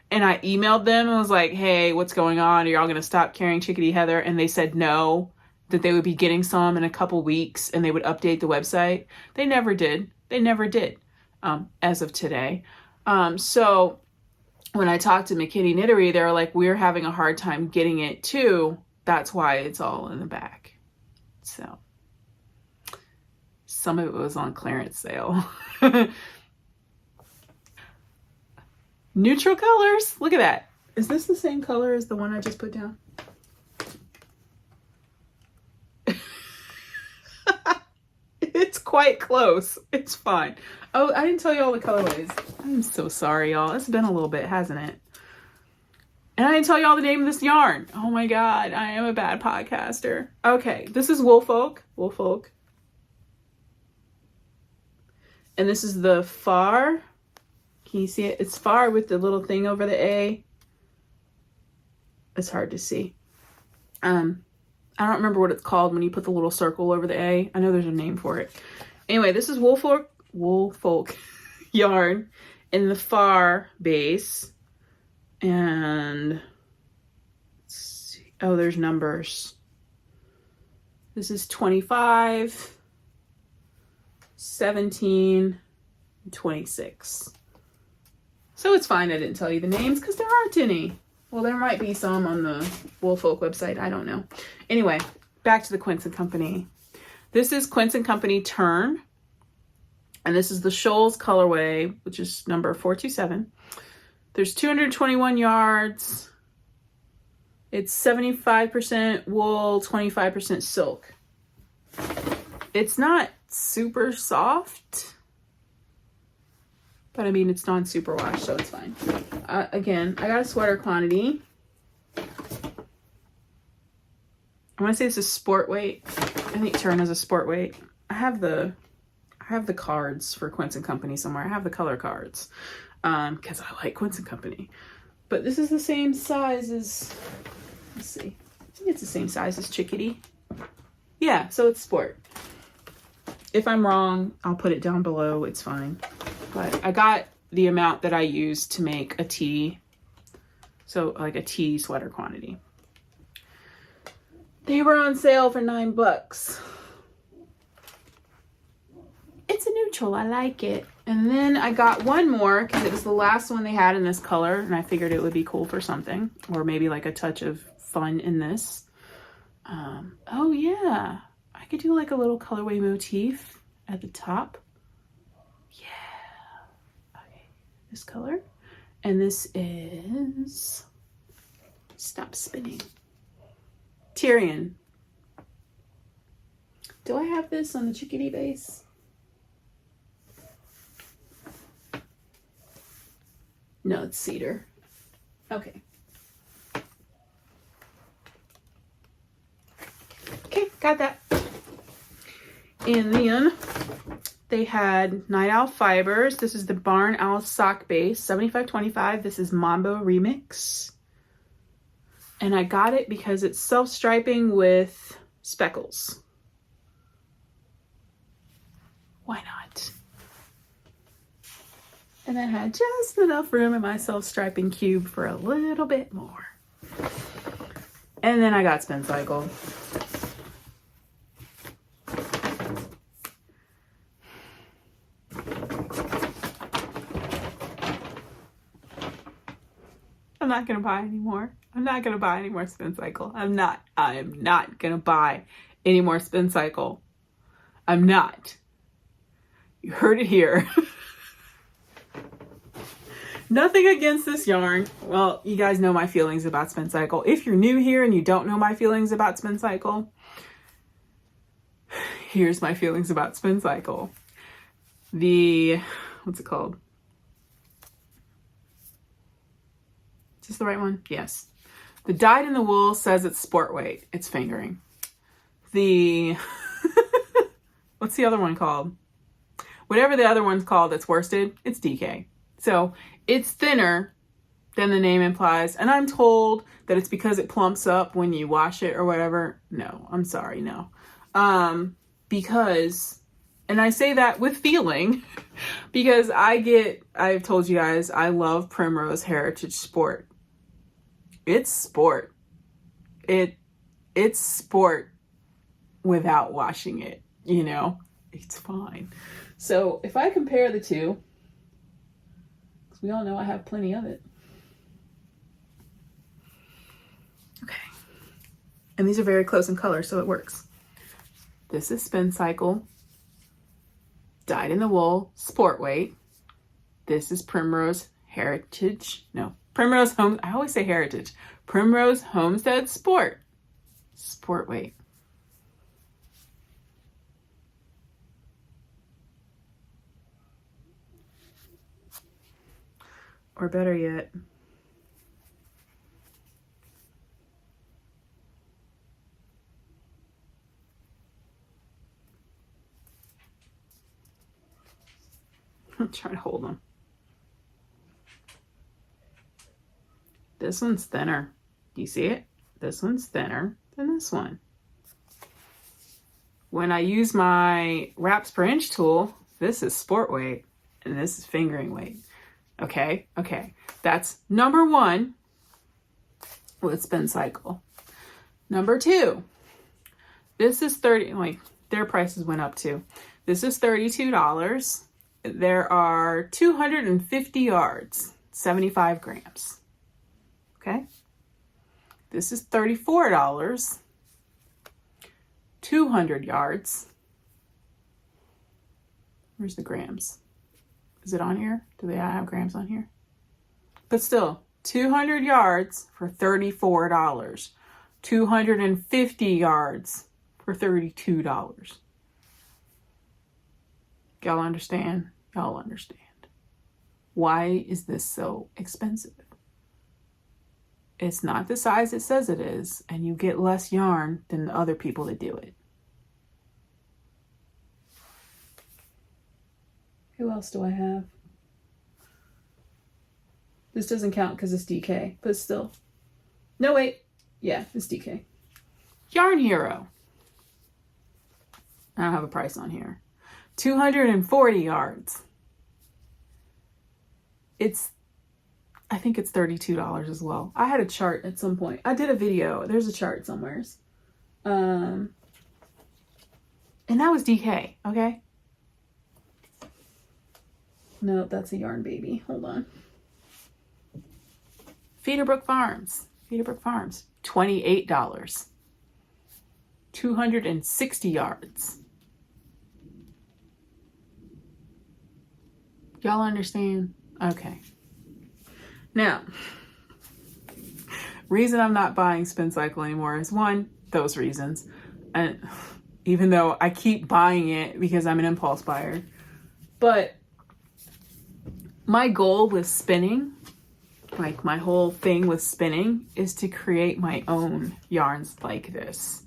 And I emailed them and was like, hey, what's going on? Are y'all gonna stop carrying Chickadee Heather? And they said no, that they would be getting some in a couple weeks and they would update the website. They never did. They never did, as of today. So when I talked to McKinney Knittery, they were like, we're having a hard time getting it too. That's why it's all in the back. So some of it was on clearance sale. Neutral colors. Look at that. Is this the same color as the one I just put down? It's quite close. It's fine. Oh, I didn't tell you all the colorways. I'm so sorry, y'all. It's been a little bit, hasn't it? And I didn't tell you all the name of this yarn. Oh my God, I am a bad podcaster. Okay, this is Woolfolk. Woolfolk. And this is the Far. Can you see it? It's Far with the little thing over the A. It's hard to see. I don't remember what it's called when you put the little circle over the A. I know there's a name for it. Anyway, this is Woolfolk yarn in the Far base. And let's see. Oh, there's numbers. This is 25, 17, 26. So it's fine I didn't tell you the names because there aren't any. Well, there might be some on the Woolfolk website. I don't know. Anyway, back to the Quince and Company. This is Quince and Company Turn. And this is the Shoals colorway, which is number 427. There's 221 yards. It's 75% wool, 25% silk. It's not super soft. But I mean, it's non-superwash, so it's fine. Again, I got a sweater quantity. I want to say this is sport weight. I think Turn is a sport weight. I have the I have the cards for Quince and Company somewhere. I have the color cards because I like Quince and Company. But this is the same size as, let's see, I think it's the same size as Chickadee. Yeah, so it's sport. If I'm wrong, I'll put it down below. It's fine. But I got the amount that I used to make a tee. So like a tee sweater quantity. They were on sale for $9. It's a neutral. I like it. And then I got one more because it was the last one they had in this color. And I figured it would be cool for something. Or maybe like a touch of fun in this. Oh yeah. I could do like a little colorway motif at the top. Yeah. Okay. This color. And this is... Stop spinning. Tyrian. Do I have this on the Chickadee base? No, it's cedar. Okay. Okay, got that. And then they had Night Owl Fibers. This is the Barn Owl sock base, $75.25. This is Mambo Remix. And I got it because it's self-striping with speckles. Why not? And I had just enough room in my self-striping cube for a little bit more. And then I got Spin Cycle. I'm not gonna buy anymore. I'm not gonna buy any more Spin Cycle. I am not gonna buy any more Spin Cycle. I'm not. You heard it here. Nothing against this yarn. Well, you guys know my feelings about Spin Cycle. If you're new here and you don't know my feelings about Spin Cycle, here's my feelings about Spin Cycle. What's it called? Is this the right one? Yes. The dyed in the wool says it's sport weight. It's fingering. What's the other one called? Whatever the other one's called that's worsted, it's DK. So it's thinner than the name implies. And I'm told that it's because it plumps up when you wash it or whatever. No, I'm sorry, no. Because, and I say that with feeling, because I've told you guys, I love Primrose Heritage Sport. It's sport. It's sport without washing it, you know? It's fine. So if I compare the two, because we all know I have plenty of it. Okay. And these are very close in color, so it works. This is Spin Cycle, dyed in the wool, sport weight. This is Primrose Heritage. No, Primrose Home. I always say Heritage. Primrose Homestead Sport. Sport weight. Or better yet, I'm trying to hold them. This one's thinner. Do you see it? This one's thinner than this one. When I use my wraps per inch tool, this is sport weight and this is fingering weight. Okay. That's number one with Spin Cycle. Number two, this is their prices went up too. This is $32. There are 250 yards, 75 grams. Okay. This is $34, 200 yards. Where's the grams? Is it on here? Do they have grams on here? But still, 200 yards for $34. 250 yards for $32. Y'all understand? Y'all understand. Why is this so expensive? It's not the size it says it is, and you get less yarn than the other people that do it. Who else do I have? This doesn't count because it's DK, but still. No, wait. Yeah, it's DK. Yarn Hero. I don't have a price on here. 240 yards. I think it's $32 as well. I had a chart at some point. I did a video. There's a chart somewhere. And that was DK, okay? No, that's a Yarn Baby. Hold on. Feederbrook Farms. Feederbrook Farms. $28. 260 yards. Y'all understand? Okay. Now, reason I'm not buying Spin Cycle anymore is one, those reasons. And even though I keep buying it because I'm an impulse buyer. But my goal with spinning, like my whole thing with spinning, is to create my own yarns like this.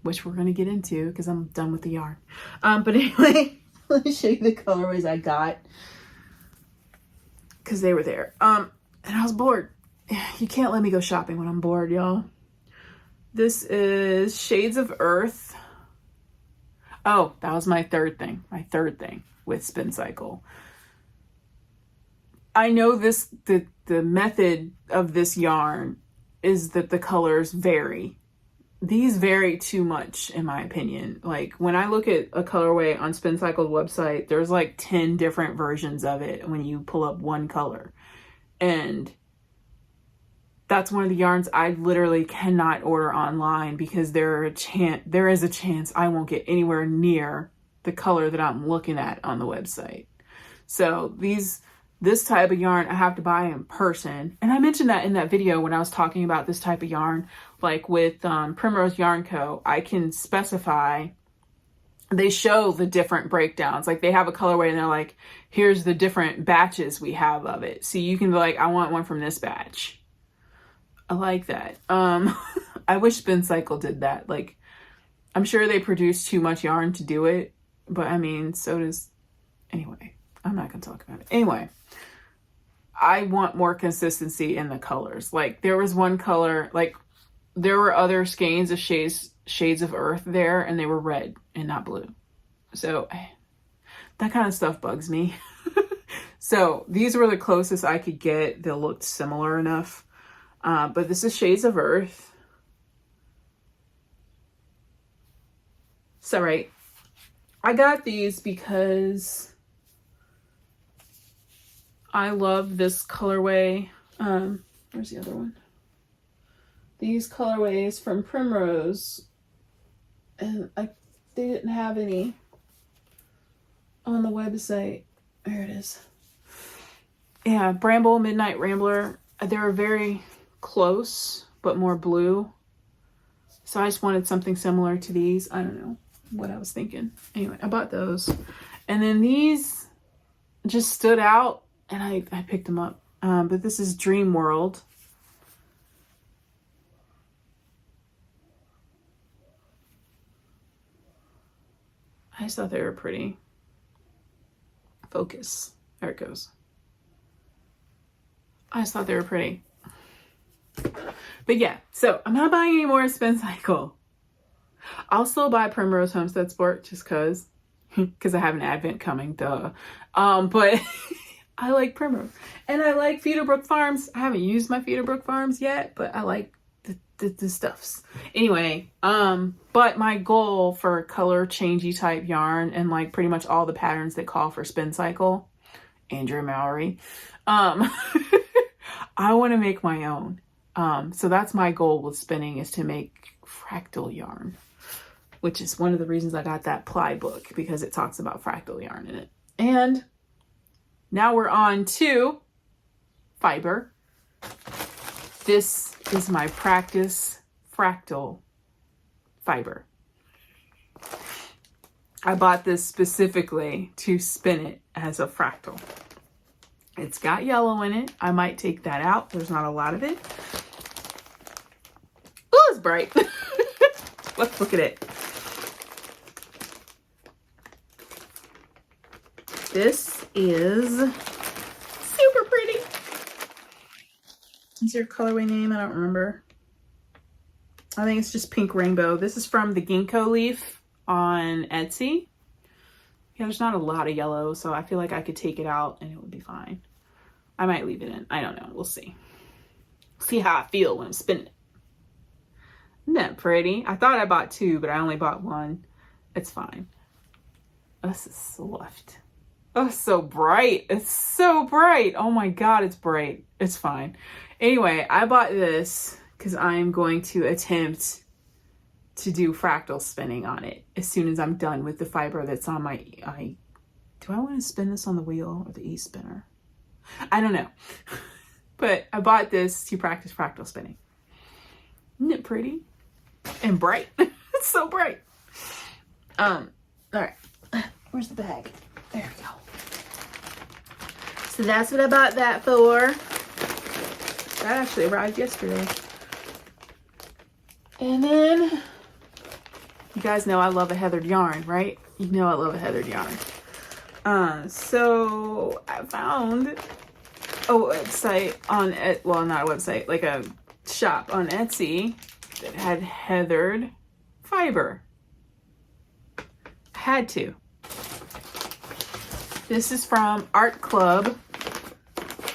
Which we're going to get into because I'm done with the yarn. But anyway, let me show you the colorways I got. Because they were there. And I was bored. You can't let me go shopping when I'm bored, y'all. This is Shades of Earth. Oh, that was my third thing. My third thing with Spin Cycle. I know the method of this yarn is that the colors vary. These vary too much, in my opinion. Like, when I look at a colorway on Spin Cycle's website, there's like 10 different versions of it when you pull up one color. And that's one of the yarns I literally cannot order online because there is a chance I won't get anywhere near the color that I'm looking at on the website. So this type of yarn I have to buy in person. And I mentioned that in that video when I was talking about this type of yarn. Like with Primrose Yarn Co., I can specify, they show the different breakdowns. Like they have a colorway and they're like, here's the different batches we have of it. So you can be like, I want one from this batch. I like that. I wish Spin Cycle did that. Like, I'm sure they produce too much yarn to do it. But I mean, so does, anyway, I'm not going to talk about it. Anyway. I want more consistency in the colors. Like there was one color, like there were other skeins of shades of Earth there and they were red and not blue. So that kind of stuff bugs me. So these were the closest I could get that looked similar enough. But this is Shades of Earth. So right, I got these because I love this colorway. Where's the other one? These colorways from Primrose. And they didn't have any on the website. There it is. Yeah, Bramble, Midnight Rambler. They were very close, but more blue. So I just wanted something similar to these. I don't know what I was thinking. Anyway, I bought those. And then these just stood out. And I picked them up. But this is Dream World. I just thought they were pretty. Focus. There it goes. I just thought they were pretty. But yeah, so I'm not buying any more Spin Cycle. I'll still buy Primrose Homestead Sport just because I have an advent coming, duh. But I like Primrose. And I like Feederbrook Farms. I haven't used my Feederbrook Farms yet, but I like the stuffs. Anyway, but my goal for color changey type yarn and like pretty much all the patterns that call for Spin Cycle, Andrea Mallory, I want to make my own. So that's my goal with spinning, is to make fractal yarn, which is one of the reasons I got that ply book, because it talks about fractal yarn in it. And now we're on to fiber. This is my practice fractal fiber. I bought this specifically to spin it as a fractal. It's got yellow in it. I might take that out. There's not a lot of it. Oh, it's bright. Let's look at it. This is super pretty. Is there a colorway name? I don't remember. I think it's just pink rainbow. This is from the ginkgo leaf on Etsy. Yeah, there's not a lot of yellow, so I feel like I could take it out and it would be fine. I might leave it in. I don't know. We'll see. See how I feel when I'm spinning it. Isn't that pretty? I thought I bought two, but I only bought one. It's fine. This is soft. Oh, it's so bright. It's so bright. Oh my God, it's bright. It's fine. Anyway, I bought this because I'm going to attempt to do fractal spinning on it as soon as I'm done with the fiber that's on my eye. Do I want to spin this on the wheel or the e-spinner? I don't know. But I bought this to practice fractal spinning. Isn't it pretty? And bright. It's so bright. All right. Where's the bag? There we go. So that's what I bought that for. That actually arrived yesterday. And then, you guys know I love a heathered yarn, right? You know I love a heathered yarn. So I found a website on, well, not a website, like a shop on Etsy that had heathered fiber. I had to. This is from Art Club,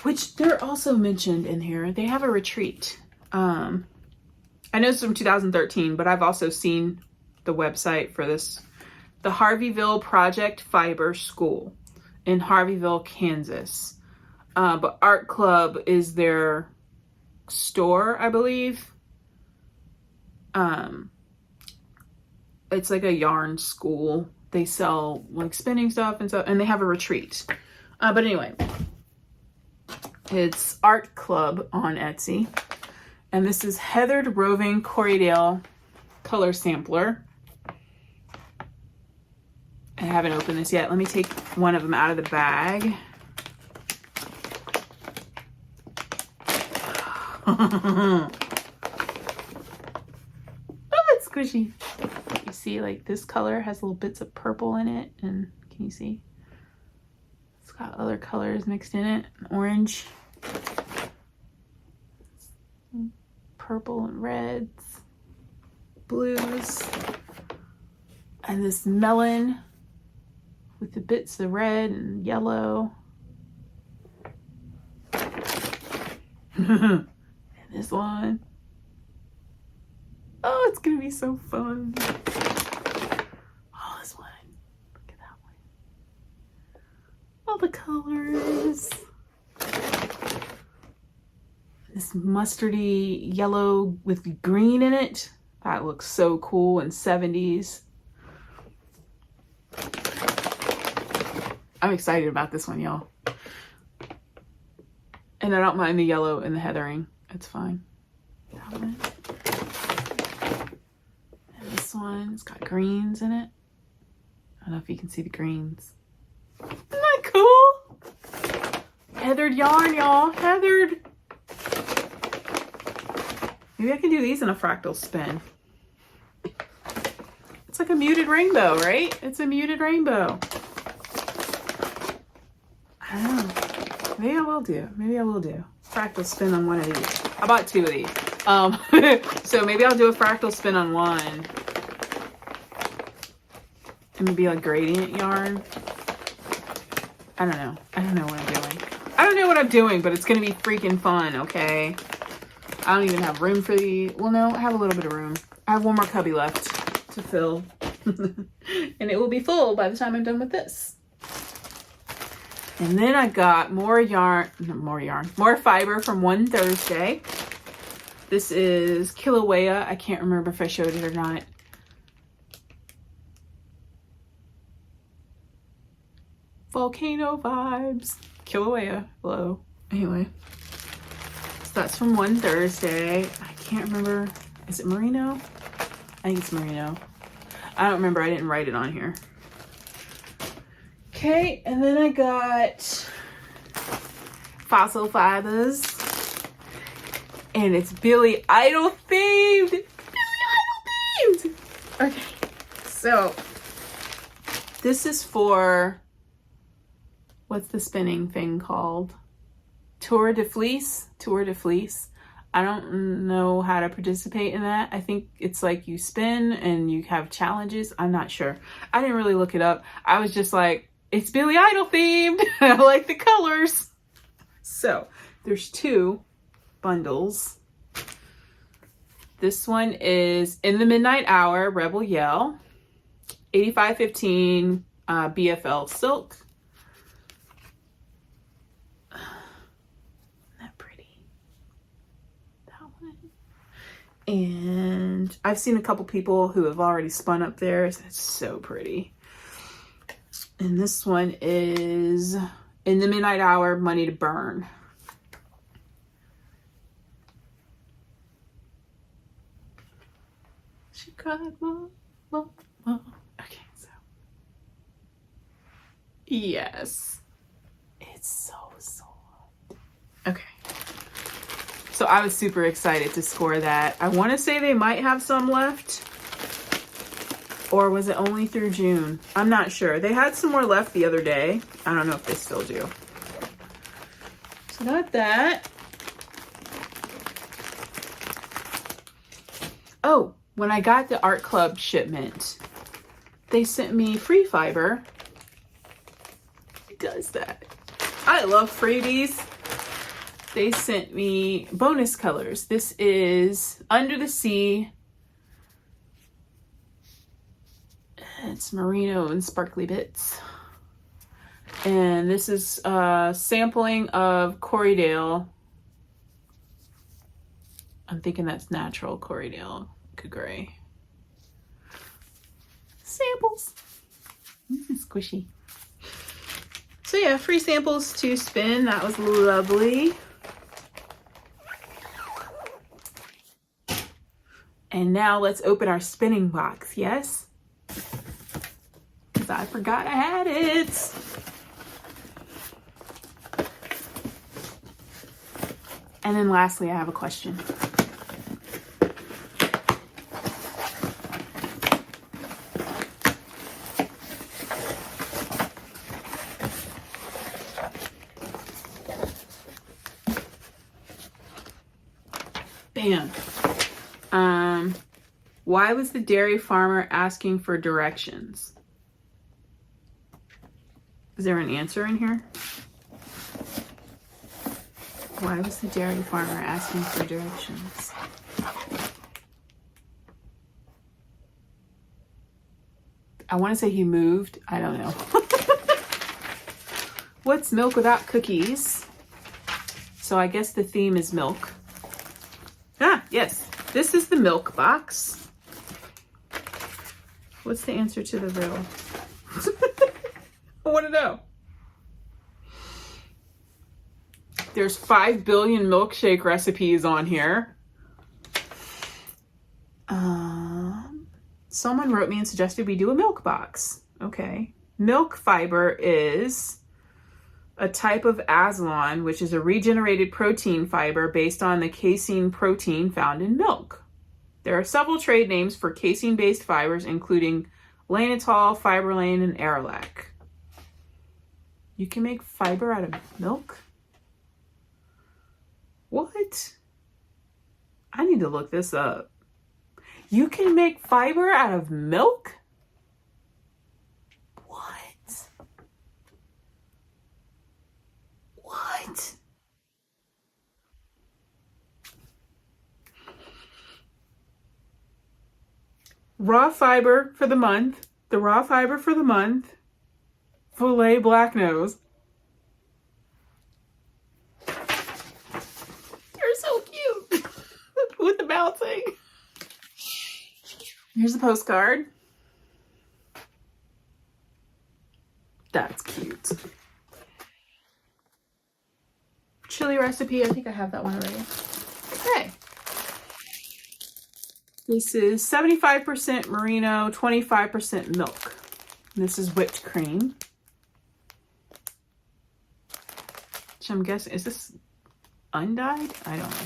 which they're also mentioned in here. They have a retreat. I know it's from 2013, but I've also seen the website for this. The Harveyville Project Fiber School in Harveyville, Kansas. But Art Club is their store, I believe. It's like a yarn school. They sell like spinning stuff and stuff, and they have a retreat. But anyway, it's Art Club on Etsy. And this is Heathered Roving Corriedale Color Sampler. I haven't opened this yet. Let me take one of them out of the bag. Oh, it's squishy. You see, like, this color has little bits of purple in it. And can you see? It's got other colors mixed in it. Orange, purple and reds, blues, and this melon with the bits of red and yellow. And this one. Oh, it's gonna be so fun. Oh, this one. Look at that one. All the colors. This mustardy yellow with green in it. That looks so cool in 70s. I'm excited about this one, y'all. And I don't mind the yellow and the heathering. It's fine. That one. And this one, it's got greens in it. I don't know if you can see the greens. Isn't that cool? Heathered yarn, y'all. Heathered. Maybe I can do these in a fractal spin. It's like a muted rainbow, right? It's a muted rainbow. I don't know. Maybe I will do. Maybe I will do. Fractal spin on one of these. I bought two of these. So maybe I'll do a fractal spin on one. And maybe a gradient yarn. I don't know. I don't know what I'm doing. I don't know what I'm doing, but it's going to be freaking fun, okay? I don't even have room for the... Well, no, I have a little bit of room. I have one more cubby left to fill. And it will be full by the time I'm done with this. And then I got more fiber from One Thursday. This is Kilauea. I can't remember if I showed it or not. Volcano vibes. Kilauea. Hello. Anyway. So that's from One Thursday. I can't remember. Is it merino? I think it's merino. I don't remember. I didn't write it on here. Okay, and then I got Fossil Fibers. And it's Billy Idol themed. Billy Idol themed. Okay, so this is for what's the spinning thing called? Tour de Fleece? Tour de Fleece. I don't know how to participate in that. I think it's like you spin and you have challenges. I'm not sure. I didn't really look it up. I was just like, it's Billy Idol themed. I like the colors. So there's 2 bundles. This one is In the Midnight Hour, Rebel Yell. 8515 BFL silk. And I've seen a couple people who have already spun up theirs. It's so pretty. And this one is In the Midnight Hour, Money to Burn. She cried, whoa, whoa, whoa. Okay, so. Yes. It's so soft. Okay. So I was super excited to score that. I want to say they might have some left. Or was it only through June? I'm not sure. They had some more left the other day. I don't know if they still do. So got that. Oh, when I got the art club shipment, they sent me free fiber. It does that. I love freebies. They sent me bonus colors. This is Under the Sea. It's merino and sparkly bits. And this is a sampling of Corriedale. I'm thinking that's natural Corriedale Kagray. Samples. This is squishy. So yeah, free samples to spin. That was lovely. And now let's open our spinning box, yes? Because I forgot I had it. And then lastly, I have a question. Bam. Why was the dairy farmer asking for directions? Is there an answer in here? Why was the dairy farmer asking for directions? I want to say he moved. I don't know. What's milk without cookies? So I guess the theme is milk. Ah, yes. This is the milk box. What's the answer to the riddle? I want to know. There's 5 billion milkshake recipes on here. Someone wrote me and suggested we do a milk box. Okay. Milk fiber is a type of Aslan, which is a regenerated protein fiber based on the casein protein found in milk. There are several trade names for casein-based fibers, including Lanitol, Fiberlane, and Arylac. You can make fiber out of milk? What? I need to look this up. You can make fiber out of milk? What? What? Raw fiber for the month. The raw fiber for the month. Filet black nose. You're so cute. With the bouncing. Here's the postcard. That's cute. Chili recipe. I think I have that one already. Okay. This is 75% merino, 25% milk. This is whipped cream. Which I'm guessing, is this undyed? I don't know.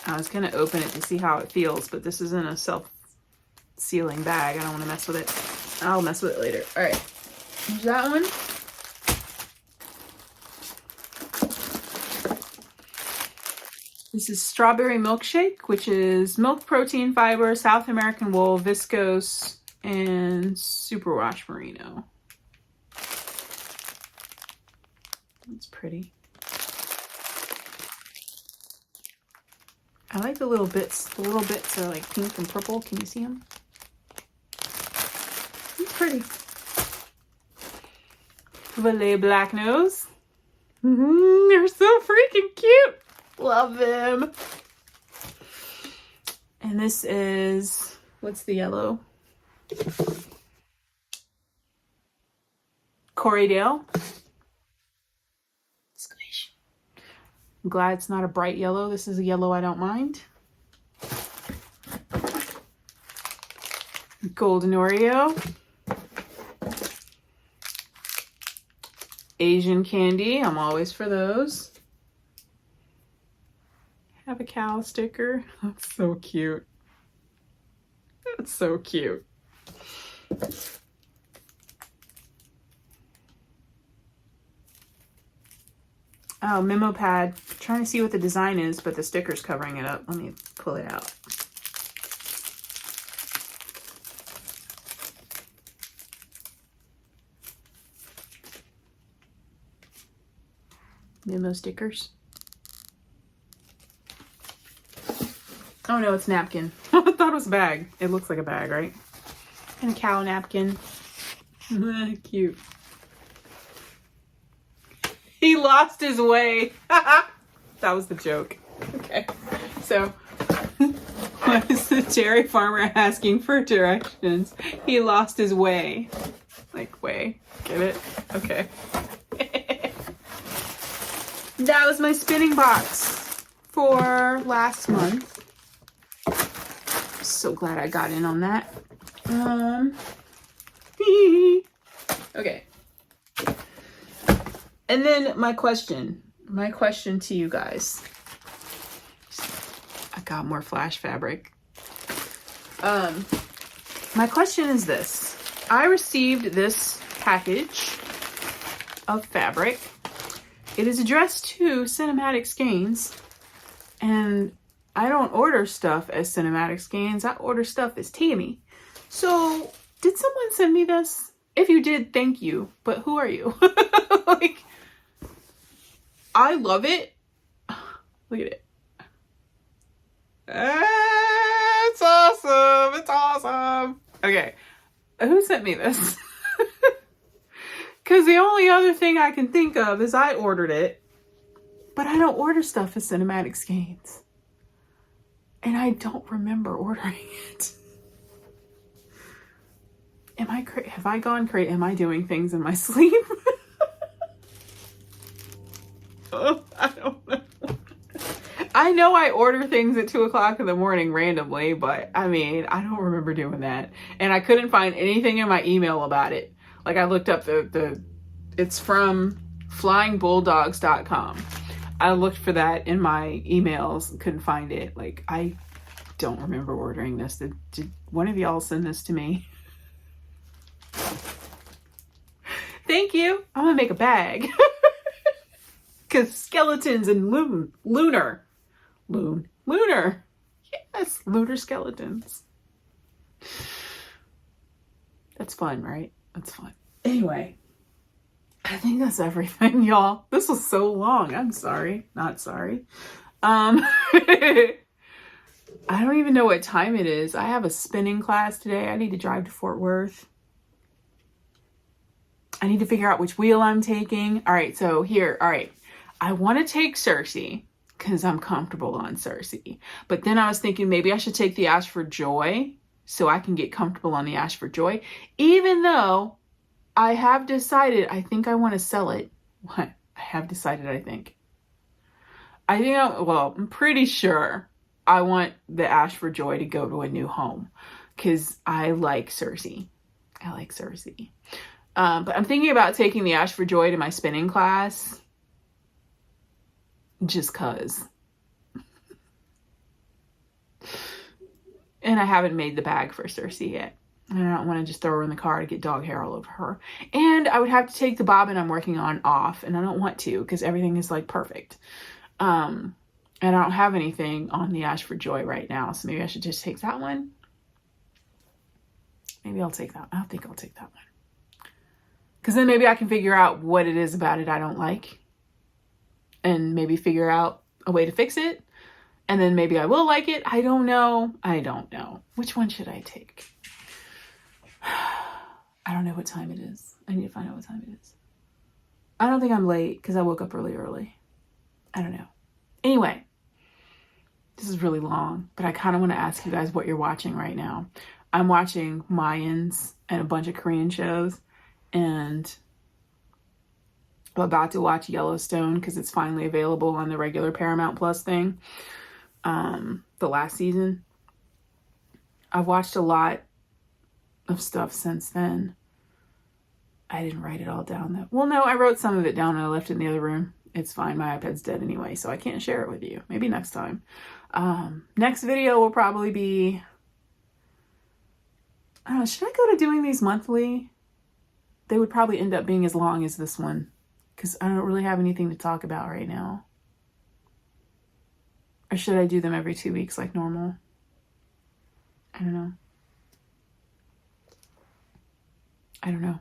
I was going to open it to see how it feels, but this isn't a self-sealing bag. I don't want to mess with it. I'll mess with it later. All right. There's that one. This is strawberry milkshake, which is milk, protein, fiber, South American wool, viscose, and superwash merino. It's pretty. I like the little bits. The little bits are like pink and purple. Can you see them? It's pretty. Valet black nose. They're so freaking cute. Love them. And this is, what's the yellow? Corriedale. Squish. I'm glad it's not a bright yellow. This is a yellow I don't mind. Golden Oreo. Asian candy. I'm always for those. Have a cow sticker. That's so cute. That's so cute. Oh, memo pad. I'm trying to see what the design is, but the sticker's covering it up. Let me pull it out. Memo stickers. Oh no, it's napkin. I thought it was a bag. It looks like a bag, right? And a cow napkin. Cute. He lost his way. That was the joke. Okay. So, why is the dairy farmer asking for directions? He lost his way. Like, way. Get it? Okay. That was my spinning box for last month. So glad I got in on that. Okay. And then my question to you guys. I got more flash fabric. My question is this. I received this package of fabric. It is addressed to Cinematic Skeins, and I don't order stuff as Cinematic Skeins. I order stuff as Tammy. So, did someone send me this? If you did, thank you. But who are you? Like, I love it. Look at it. It's awesome. It's awesome. Okay. Who sent me this? Because the only other thing I can think of is I ordered it. But I don't order stuff as Cinematic Skeins. And I don't remember ordering it. Have I gone crazy? Am I doing things in my sleep? Oh, I don't know. I know I order things at 2 o'clock in the morning randomly, but I mean, I don't remember doing that. And I couldn't find anything in my email about it. Like I looked up it's from flyingbulldogs.com. I looked for that in my emails, couldn't find it. Like, I don't remember ordering this. Did one of y'all send this to me? Thank you. I'm gonna make a bag. Because skeletons and lunar. Yes, lunar skeletons. That's fun, right? That's fun. Anyway. I think that's everything, y'all. This was so long. I'm sorry. Not sorry. I don't even know what time it is. I have a spinning class today. I need to drive to Fort Worth. I need to figure out which wheel I'm taking. All right, so here. All right. I want to take Cersei because I'm comfortable on Cersei. But then I was thinking maybe I should take the Ash for Joy so I can get comfortable on the Ash for Joy. Even though I have decided, I think I want to sell it. What? I have decided, I think. I'm pretty sure I want the Ash for Joy to go to a new home. Because I like Cersei. But I'm thinking about taking the Ash for Joy to my spinning class. Just cause. And I haven't made the bag for Cersei yet. And I don't want to just throw her in the car to get dog hair all over her. And I would have to take the bobbin I'm working on off, and I don't want to because everything is like perfect. And I don't have anything on the Ash for Joy right now, so maybe I should just take that one. Maybe I'll take that. I think I'll take that one. Because then maybe I can figure out what it is about it I don't like. And maybe figure out a way to fix it. And then maybe I will like it. I don't know. I don't know. Which one should I take? I don't know what time it is. I need to find out what time it is. I don't think I'm late because I woke up really early. I don't know. Anyway, this is really long, but I kind of want to ask you guys what you're watching right now. I'm watching Mayans and a bunch of Korean shows, and I'm about to watch Yellowstone because it's finally available on the regular Paramount Plus thing. The last season. I've watched a lot of stuff since then. I didn't write it all down though. Well, no, I wrote some of it down and I left it in the other room. It's fine. My iPad's dead anyway, so I can't share it with you. Maybe next time. Next video will probably be, I don't know, should I go to doing these monthly? They would probably end up being as long as this one because I don't really have anything to talk about right now. Or should I do them every 2 weeks like normal? I don't know. I don't know.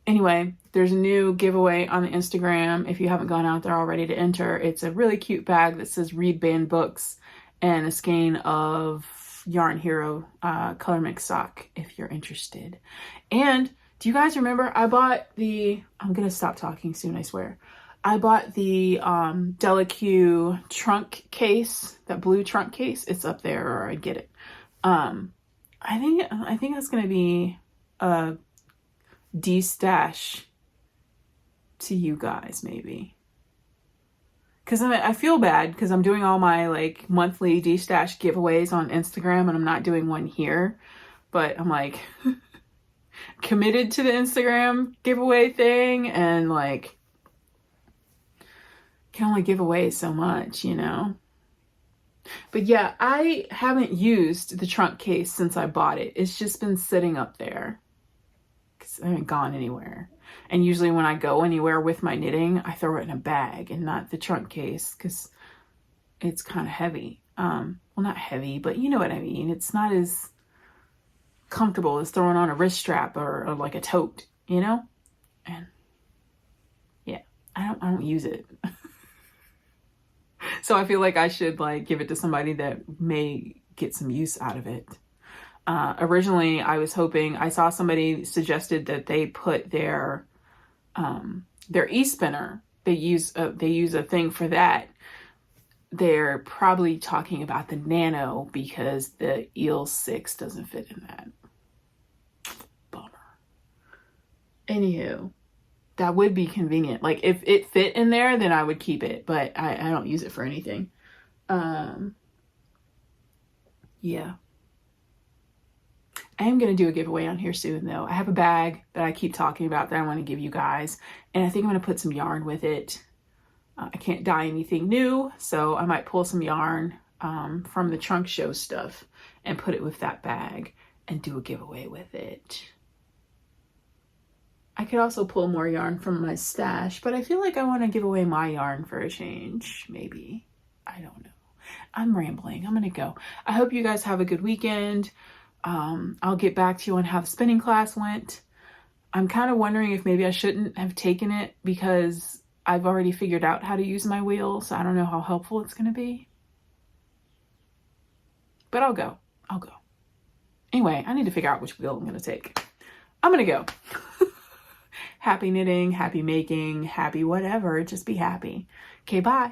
Anyway, there's a new giveaway on the Instagram. If you haven't gone out there already to enter, it's a really cute bag that says Read Band Books and a skein of Yarn Hero color mix sock if you're interested. And do you guys remember I bought the, I'm going to stop talking soon, I swear. I bought the Delaque trunk case, that blue trunk case. It's up there, or I'd get it. I think that's going to be a de-stash to you guys, maybe. Because I feel bad because I'm doing all my like monthly de-stash giveaways on Instagram and I'm not doing one here. But I'm like committed to the Instagram giveaway thing and like can only give away so much, you know? But yeah, I haven't used the trunk case since I bought it. It's just been sitting up there because I haven't gone anywhere. And usually when I go anywhere with my knitting, I throw it in a bag and not the trunk case because it's kind of heavy. Well, not heavy, but you know what I mean. It's not as comfortable as throwing on a wrist strap or like a tote, you know? And yeah, I don't use it. So I feel like I should like give it to somebody that may get some use out of it. Originally, I was hoping, I saw somebody suggested that they put their e-spinner, they use a thing for that. They're probably talking about the Nano because the Eel 6 doesn't fit in that. Bummer. Anywho. That would be convenient. Like if it fit in there, then I would keep it, but I don't use it for anything. Yeah. I am going to do a giveaway on here soon though. I have a bag that I keep talking about that I want to give you guys. And I think I'm going to put some yarn with it. I can't dye anything new, so I might pull some yarn from the trunk show stuff and put it with that bag and do a giveaway with it. I could also pull more yarn from my stash, but I feel like I want to give away my yarn for a change, maybe. I don't know. I'm rambling. I'm going to go. I hope you guys have a good weekend. I'll get back to you on how the spinning class went. I'm kind of wondering if maybe I shouldn't have taken it because I've already figured out how to use my wheel, so I don't know how helpful it's going to be. But I'll go. Anyway, I need to figure out which wheel I'm going to take. I'm going to go. Happy knitting, happy making, happy whatever. Just be happy. Okay, bye.